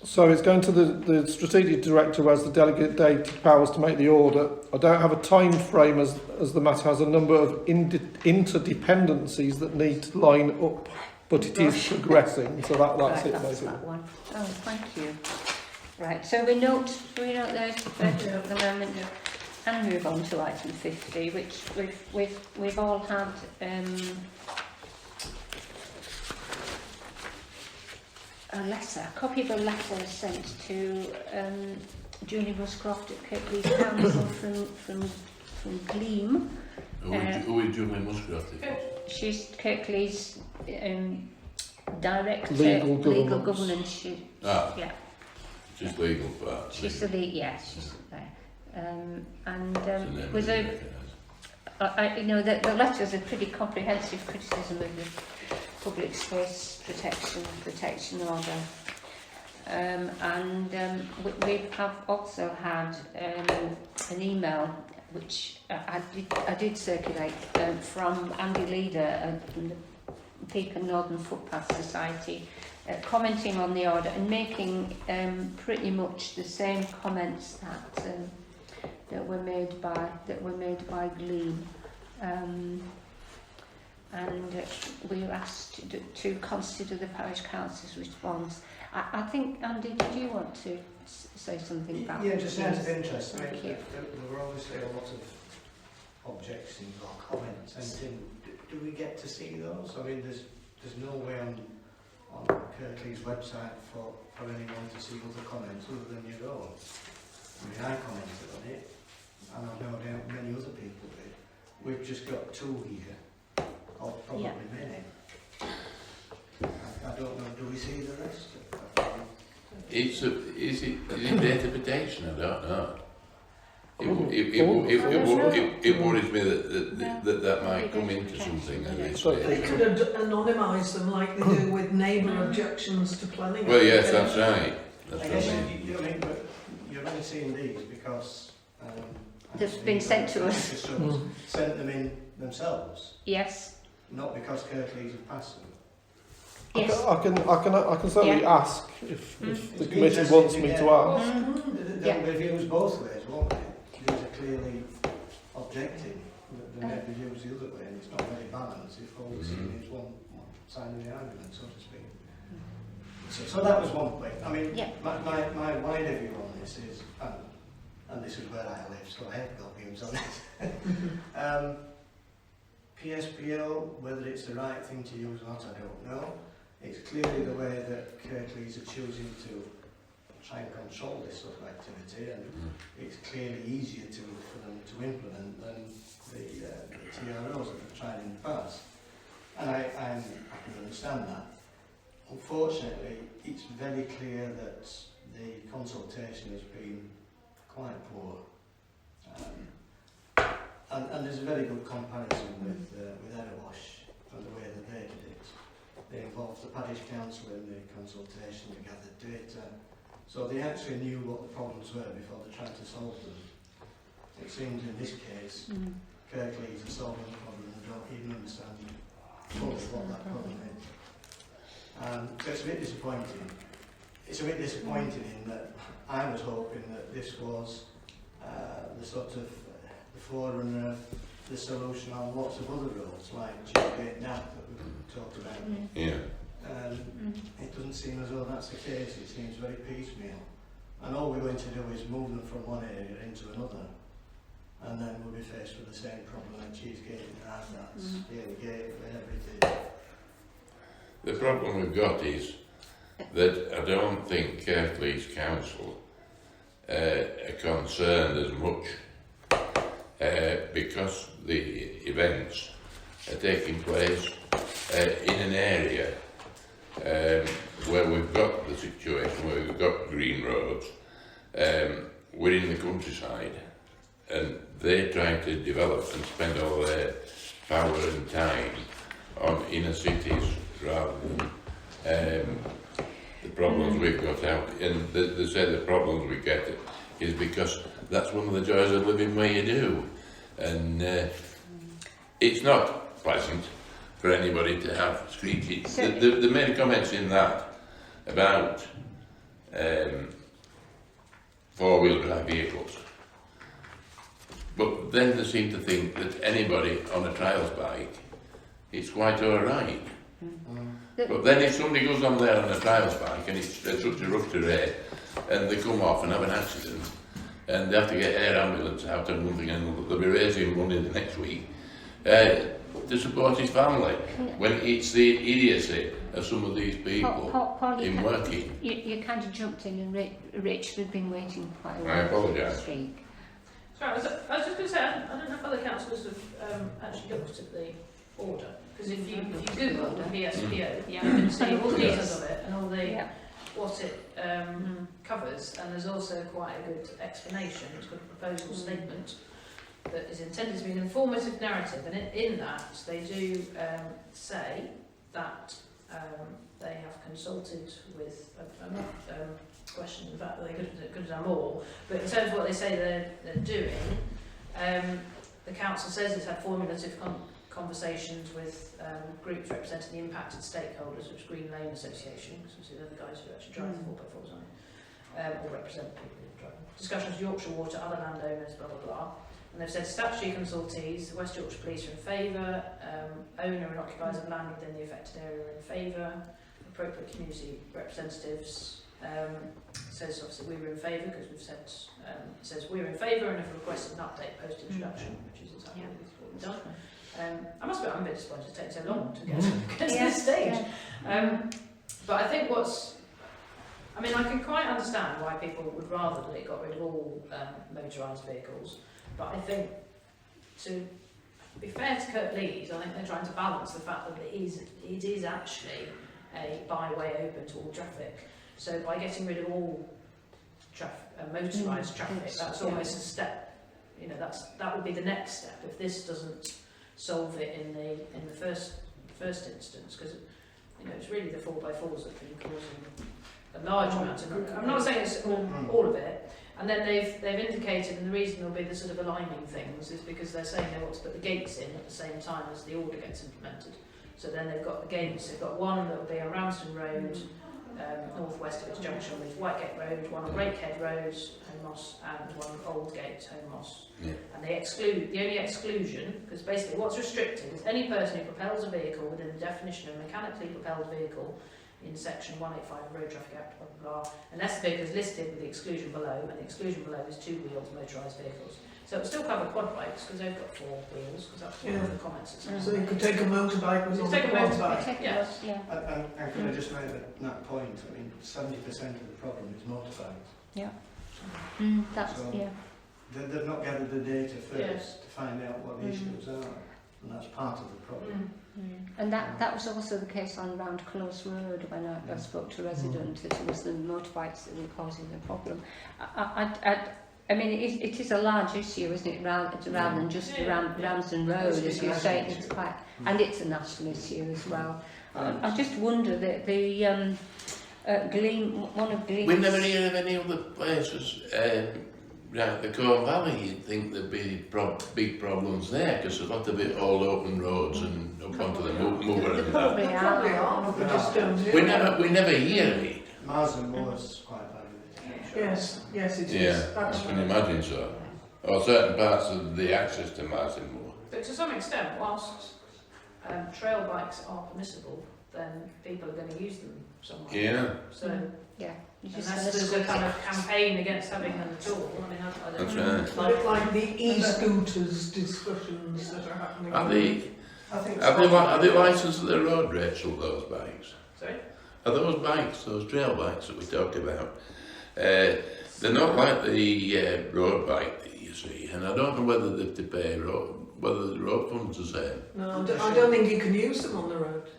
so it's going to the strategic director who has the delegated powers to make the order. I don't have a time frame as the matter has a number of interdependencies that need to line up, but it is progressing. So that's Right, it that's basically. that one. Oh, thank you. Right, so we note those at the moment and move on to item 50, which we've all had a copy of a letter sent to Julie Muscroft at Kirklees Council from Gleam. Who is Julie Muscroft? She's Kirklees director Legal governance. Yeah. Just legal part. She's the lead, yeah, she's there. And It's a name was I a, recognise. the letters are pretty comprehensive criticism of the public space protection order. We have also had an email which I did circulate from Andy Leader from the Peak and Northern Footpath Society, commenting on the order and making pretty much the same comments that were made by Gleam. and we were asked to consider the parish council's response. I think, Andy, did you want to say something about Yeah, just out of interest, I mean, Thank you. there were obviously a lot of objections or comments, and do we get to see those? I mean, there's no way on Kirklees website for anyone to see other comments other than your own. I mean, I commented on it, and I know many other people did. We've just got 2 here, or probably Yeah. many. I don't know, do we see the rest? Is it data protection? I don't know. It worries me that might come into something at this So- They stage. could anonymise them like they do with neighbour objections to planning. Well, yes, that's right. I That's guess right. I mean, but you're only seeing these because They've actually been sent to the us. officers sent them in themselves, Yes, not because Kirklees have passed them. yes. I can certainly Yeah. ask if the It'd be committee interesting wants to me get- to ask. They'll Yeah. be views both ways, won't they? These are clearly objecting, they may be views the other way, and it's not very balanced if all we're seeing is one side of the argument, so to speak. So that was one point. I mean, Yeah. my wider view on this is, and this is where I live, so I have got views on this. PSPO, whether it's the right thing to use or not, I don't know. It's clearly the way that Kirklees are choosing to try and control this sort of activity, and it's clearly easier for them to implement than the TROs that they've tried in the past. And I can understand that. Unfortunately, it's very clear that the consultation has been quite poor. And there's a very good comparison with Erewash and the way that they did it. They involved the parish council in the consultation, they gathered data, so they actually knew what the problems were before they tried to solve them. It seems in this case, Kirklees are solving the problem and don't even understand fully what that problem is. So it's a bit disappointing. It's a bit disappointing in that I was hoping that this was the sort of the forerunner of the solution on lots of other roads, like Cheapgate Nap that we talked about. Yeah. It doesn't seem as though that's the case. It seems very piecemeal. And all we're going to do is move them from one area into another. And then we'll be faced with the same problem at Cheesegate and that's Daly Gate, wherever it is. The problem we've got is that I don't think Kirklees Council are concerned as much because the events are taking place in an area where we've got the situation where we've got green roads, we're in the countryside, and they're trying to develop and spend all their power and time on inner cities rather than the problems we've got out. And they say the problems we get is because that's one of the joys of living where you do. And it's not pleasant for anybody to have squeaky. The main comments in that about four-wheel drive vehicles. But then they seem to think that anybody on a trials bike, it's quite all right. But then if somebody goes on there on a trials bike and it's such a rough terrain and they come off and have an accident and they have to get air ambulance out and something and they'll be raising money the next week to support his family when it's the idiocy of some of these people Paul, in working. You kind of jumped in and Rich had been waiting quite a while. I apologise. to speak. Sorry, I was just going to say, I don't know if other councillors have actually looked at the order, because if you Google the PSPO, you can see all the details of it and all the what it covers, and there's also quite a good explanation. It's got a proposal statement that is intended to be an informative narrative, and in that they do say that they have consulted with, I'm not questioning the fact that they could have done more, but in terms of what they say they're doing, the council says it's had formulative conversations with groups representing the impacted stakeholders, which is Green Lane Association, because obviously they're the guys who actually drive the 4x4s on it, or represent people who drive them. Discussions with Yorkshire Water, other landowners, blah blah blah. And they've said statutory consultees, the West Yorkshire Police are in favour, owner and occupiers of land within the affected area are in favour, appropriate community representatives says obviously we were in favour because we've said, it says we're in favour and have requested an update post-introduction, which is exactly what we've done. I must admit I'm a bit disappointed it's taken so long to get to this stage. But I think I mean, I can quite understand why people would rather that it got rid of all motorised vehicles, but I think to be fair to Kirklees, I think they're trying to balance the fact that it is actually a byway open to all traffic. So by getting rid of all motorised traffic, that's almost a step. You know, that would be the next step if this doesn't solve it in the first instance, because you know it's really the 4x4s that have been causing a large amount of. I'm not saying it's all of it. And then they've indicated, and the reason there'll be the sort of aligning things is because they're saying they want to put the gates in at the same time as the order gets implemented. So then they've got the gates. They've got one that will be on Ramsden Road, northwest of its junction with Whitegate Road, one on Rakehead Road, Holmos, and one on Oldgate, Holmos. Yeah. And the only exclusion, because basically what's restricted is any person who propels a vehicle within the definition of a mechanically propelled vehicle in section 185 of the Road Traffic Act, blah, blah, blah, unless the vehicle is listed with the exclusion below, and the exclusion below is two-wheeled motorised vehicles. So it will still cover quad bikes, because they've got 4 wheels, because that's one of the comments that says. So you could take a motorbike with You a take a quad motorbike. bike. Yes. And can I just make that point? I mean, 70% of the problem is motorbikes. That's, So- yeah. They've not gathered the data first Yes. to find out what the issues are, and that's part of the problem. And that was also the case on Round Close Road when I spoke to a resident that it was the motorbikes that were causing the problem. I mean, it is a large issue, isn't it, rather than just Ramsden Road, as you say. It's quite, and it's a national issue as well. I just wonder that the Gleam, one of Gleam's... We never hear of any other places around the Corn Valley. You'd think there'd be big problems there, because a lot of it all open roads and up onto the moor and that. Probably They probably are, but we just don't hear We never hear of it. Marsden Moor's quite bad with it. Yes, it is. Yeah, I That's can right. imagine so. Or certain parts of the access to Marsden Moor. But to some extent, whilst trail bikes are permissible, then people are going to use them somewhere. Yeah. So You just unless there's a kind of campaign against having them at all, I mean, I don't That's know. right. A bit like the e-scooters discussions that are happening. Are they I think are they licensed at the road, Rachel, those bikes? Sorry? Are those bikes, those trail bikes that we talked about, they're not like the road bike that you see, and I don't know whether they have to pay whether the road fund's the same. No, I don't think you can use them on the road.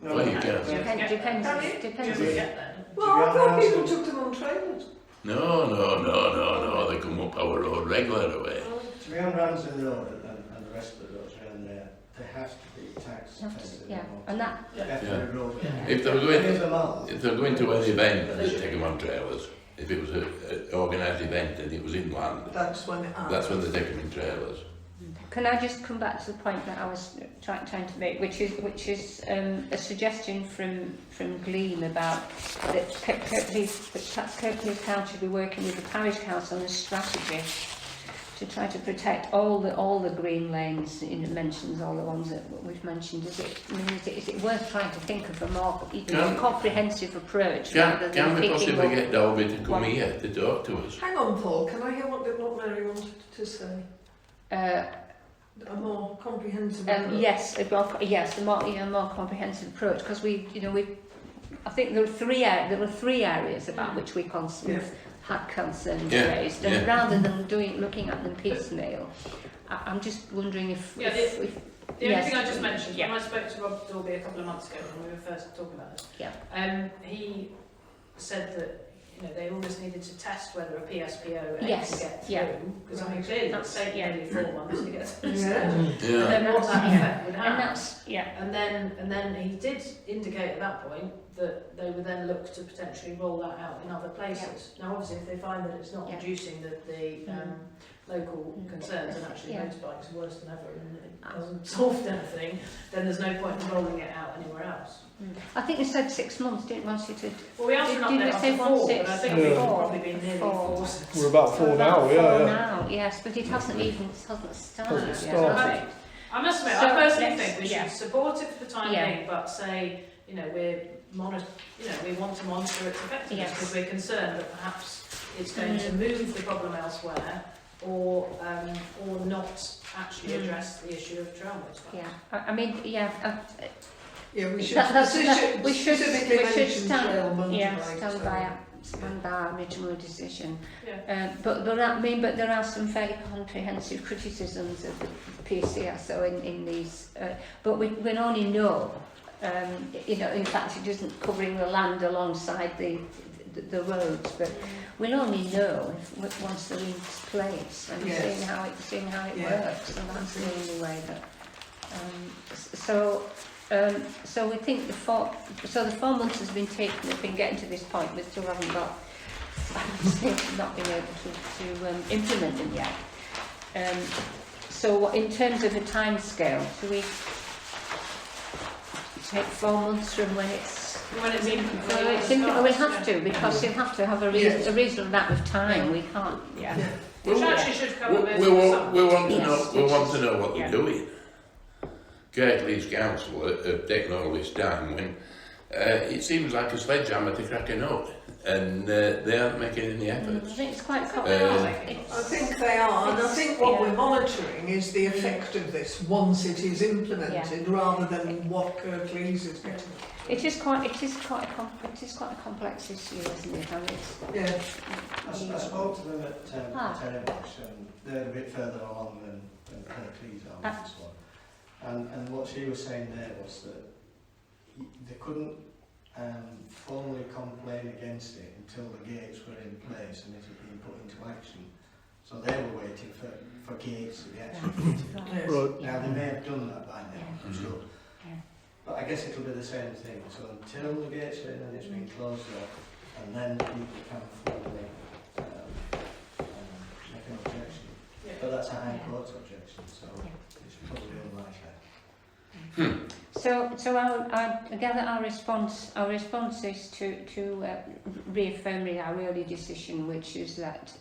No, Well, you no, can. no. Depends. Do we get there? Well, I thought people took them on trailers. No, they come up our road regular way. To be on Ramsden Road and the rest of the roads around there, they have to be tax tested. Yeah, and that... Every road. If they're If going to an event, they take them on trailers. If it was an organised event and it was inland, That's when it happens. that's when they take them in trailers. Can I just come back to the point that I was trying to make, which is a suggestion from Gleam about that Kirklees County should be working with the parish council on a strategy to try to protect all the green lanes. It mentions all the ones that we've mentioned. Is it worth trying to think of a more comprehensive approach rather than Can we picking possibly up get Dolby to come one? here to talk to us? Hang on, Paul, can I hear what Mary wanted to say? A more comprehensive approach? Yes, a more comprehensive approach, because I think there were three areas about which we had concerns raised, and rather than looking at them piecemeal, I'm just wondering if The only yes. thing I just mentioned, Yeah. when I spoke to Rob Dolby a couple of months ago when we were first talking about this, he said that they almost needed to test whether a PSPO can get through, because I mean clearly it's taken nearly 4 months to get through. And then what that effect would have. And then he did indicate at that point that they would then look to potentially roll that out in other places. Now obviously if they find that it's not reducing the local concerns and actually motorbikes are worse than ever and it doesn't solve anything, then there's no point in rolling it out anywhere else. I think you said 6 months, didn't you? Well, we asked for an Did update we say after 4, 1, but I 6? think we've probably been nearly 4 since. We're about 4 About now, four yeah. now, yes, but it hasn't started Hasn't yet. started. Right. I must admit, So I personally let's- think we yeah. should support it for the time Yeah. being, but say, we want to monitor its effectiveness Yes. because we're concerned that perhaps it's going to move the problem elsewhere, or not actually address the issue of trail motorcycles. Yeah, I mean, yeah, Yeah, we should we should specifically mention stand, trail motorbikes. stand by our original decision. Yeah. But there are some fairly comprehensive criticisms of the PCSO in these. But we only know, in fact, it isn't covering the land alongside the roads, but we'll only know once they're in place and Yes. seeing how it Yeah. works. And that's the only way that. So we think the 4 months has been taken. We've been getting to this point. We still haven't got. Not been able to implement them yet. So in terms of a time scale, do we take 4 months from when it's? When it's implemented, Well, it's implemented, we'll have to, because you'll have to have a reasonable amount of time. We can't. Yeah. Which actually should cover most We of the want summer. to know. We want to know what Yeah. they're doing. Kirklees Council have taken all this time when it seems like a sledgehammer to crack a nut, and they aren't making any I efforts. think it's quite I think they are, and I think what Yeah. we're monitoring is the effect of this once it is implemented, rather than what Kirklees is getting. It is quite a complex issue, isn't it? I mean, Yeah. I spoke to them at Ah. Terrybush, and they're a bit further along than Kirklees are with this one. And what she was saying there was that they couldn't formally complain against it until the gates were in place and it had been put into action. So they were waiting for gates to be actually fitted. Yes. Right. Now they may have done that by now, I'm Mhm. sure. Yeah. But I guess it'll be the same thing. So until the gates are in and it's been closed off, and then people can formally make an objection. Yeah. But that's a High Court objection, so it's probably unlikely. So I gather our response is to reaffirm our early decision, which is that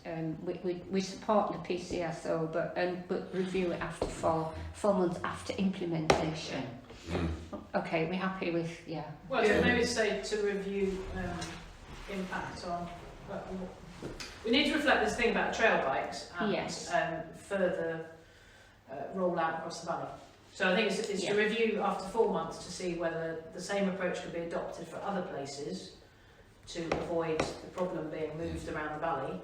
we support the PCSO, but review it after 4 months after implementation. Mm. Okay, we're happy with Well, so Yeah. maybe say to review impact on. Well, we need to reflect this thing about trail bikes and Yes. further roll out across the valley. So I think it's Yeah. to review after 4 months to see whether the same approach could be adopted for other places to avoid the problem being moved around the valley,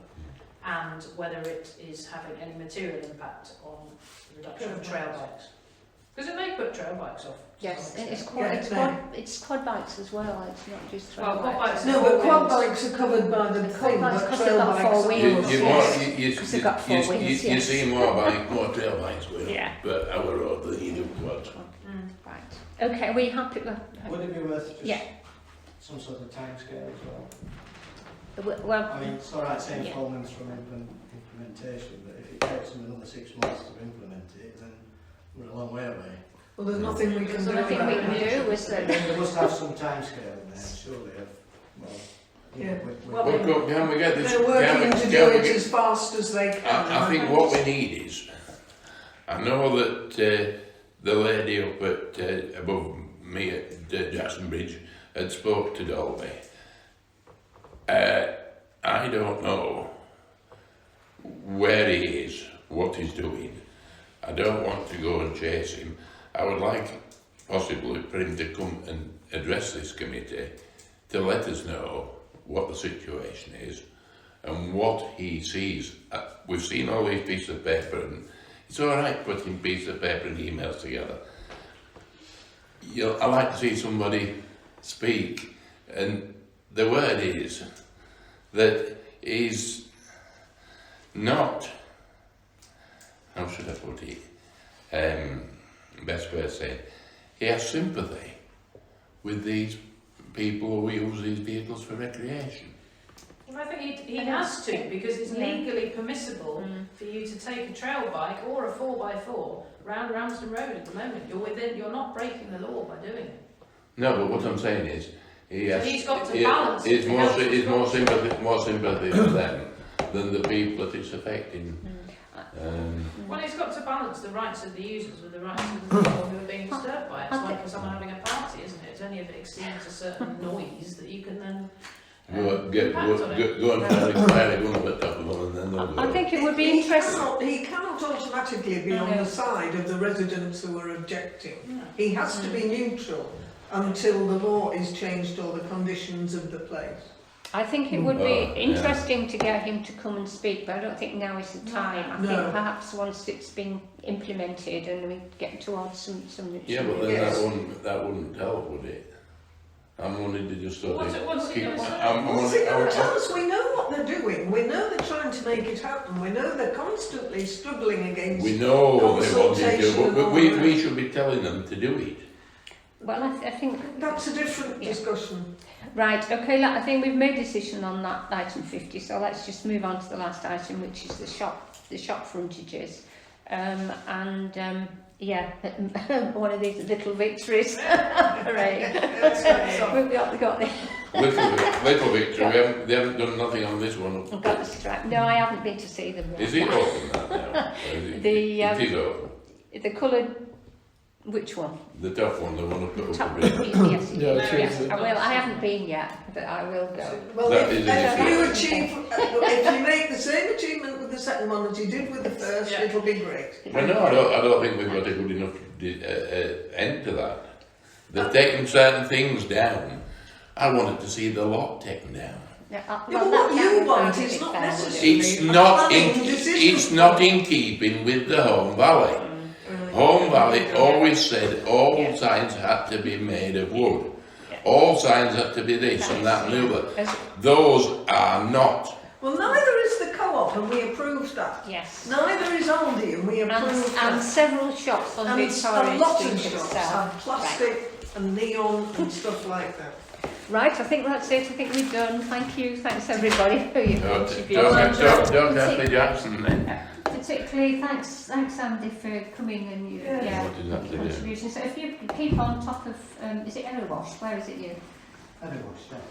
and whether it is having any material impact on the reduction of trail bikes. Because it may put trail bikes off. to yes. some It's extent. it's quad bikes as well. It's not just Well, trail quad bikes. bikes- No, but quad bikes are covered by the The thing, quad bikes, but 'cause trail they've got bikes four are- wheels. Because they've got 4 wheels, You yes. see more trail bikes going Yeah. but our road than you do quads. Mm. Right. Okay. Are we happy? Would it be worth just Yeah. some sort of timescale as well? Well, I mean, it's all right saying Yeah. 4 months from implementation, but if it takes them another 6 months to implement it, then we're a long way away. Well, there's nothing we can There's do nothing about we it. can do is that They must have some timescale in there, surely. Yeah. Well, Can we get this? They're working to do can we it get- as fast as they can. I think what we need is, I know that the lady up at above me at Jackson Bridge had spoke to Dolby. I don't know where he is, what he's doing. I don't want to go and chase him. I would like possibly for him to come and address this committee to let us know what the situation is and what he sees. We've seen all these pieces of paper, and it's all right putting pieces of paper and emails together. I like to see somebody speak, and the word is that he's not, how should I put it, best way to say it, he has sympathy with these people who use these vehicles for recreation. Well, I think he has to, because it's Yeah. legally permissible for you to take a trail bike or a 4x4 round Ramsden Road at the moment. You're not breaking the law by doing it. No, but what I'm saying is, he So has, he's got to balance it. He's more sympathy for them than the people that it's affecting. Well, it's got to balance the rights of the users with the rights of the people who are being disturbed by it. It's like someone having a party, isn't it? It's only if it exceeds a certain noise that you can then Go and fire a gun at the top of them and then they'll go. I think it would be interesting. He cannot automatically be on the side of the residents who are objecting. No. He has to be neutral until the law is changed or the conditions of the place. I think it would be yeah. interesting to get him to come and speak, but I don't think now is the time. I No. think perhaps once it's been implemented and we get towards some Yeah, but then Yes. that wouldn't help, would it? I'm wanting to just sort What's it- what's of it- keep. what's it- What's it going to tell us? We know what they're doing. We know they're trying to make it happen. We know they're constantly struggling against. We know they want to do, Consultation but and we all we should be telling them to do it. Well, I think That's a different Yeah. discussion. right. Okay, I think we've made a decision on that item 50. So let's just move on to the last item, which is the shop frontages, yeah, one of these little victories. Hooray! we got the Little Victor, they haven't done nothing on this one. I've got the strap. No, I haven't been to see them yet. Is it open that now? Or is it, The, it is open. The coloured, which one? The top one, the one up at Top, Upper Bridge. yes, Yeah, it yes. is. I will. I haven't been yet, but I will go. Well, That if, is if an you issue. achieve, if you make the same achievement with the second one as you did with the first, Yeah. it'll be great. Well, no, I don't think we've got a good enough end to that. They've taken certain things down. I wanted to see the lot taken down. Yeah, Yeah, but what you want is not necessarily It's a not planning in, decision. it's not in keeping with the Home Valley. Home Valley always said all Yeah. signs had to be made of wood. Yeah. All signs had to be this and that and the other. As- Those are not. Well, neither is the co-op, and we approved that. Yes. Neither is Aldi, and we approved And that. several shops on And a Victoria lot Street of shops itself. have plastic and neon and stuff like that. Right, I think that's it. I think we've done. Thank you. Thanks everybody for your Don't contribution. Ashley Jackson then. Particularly thanks Andy for coming and you, Yeah. What does that do? contribution. So if you keep on top of, is it Erewash? Where is it you? Anyway,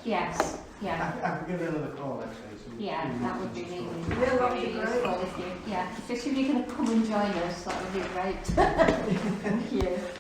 Yes, yeah. I could give her another call actually. So Yeah, that would be really, Yeah, that would be really great. useful if you, yeah. If you're going to come and join us, that would be great. Thank you.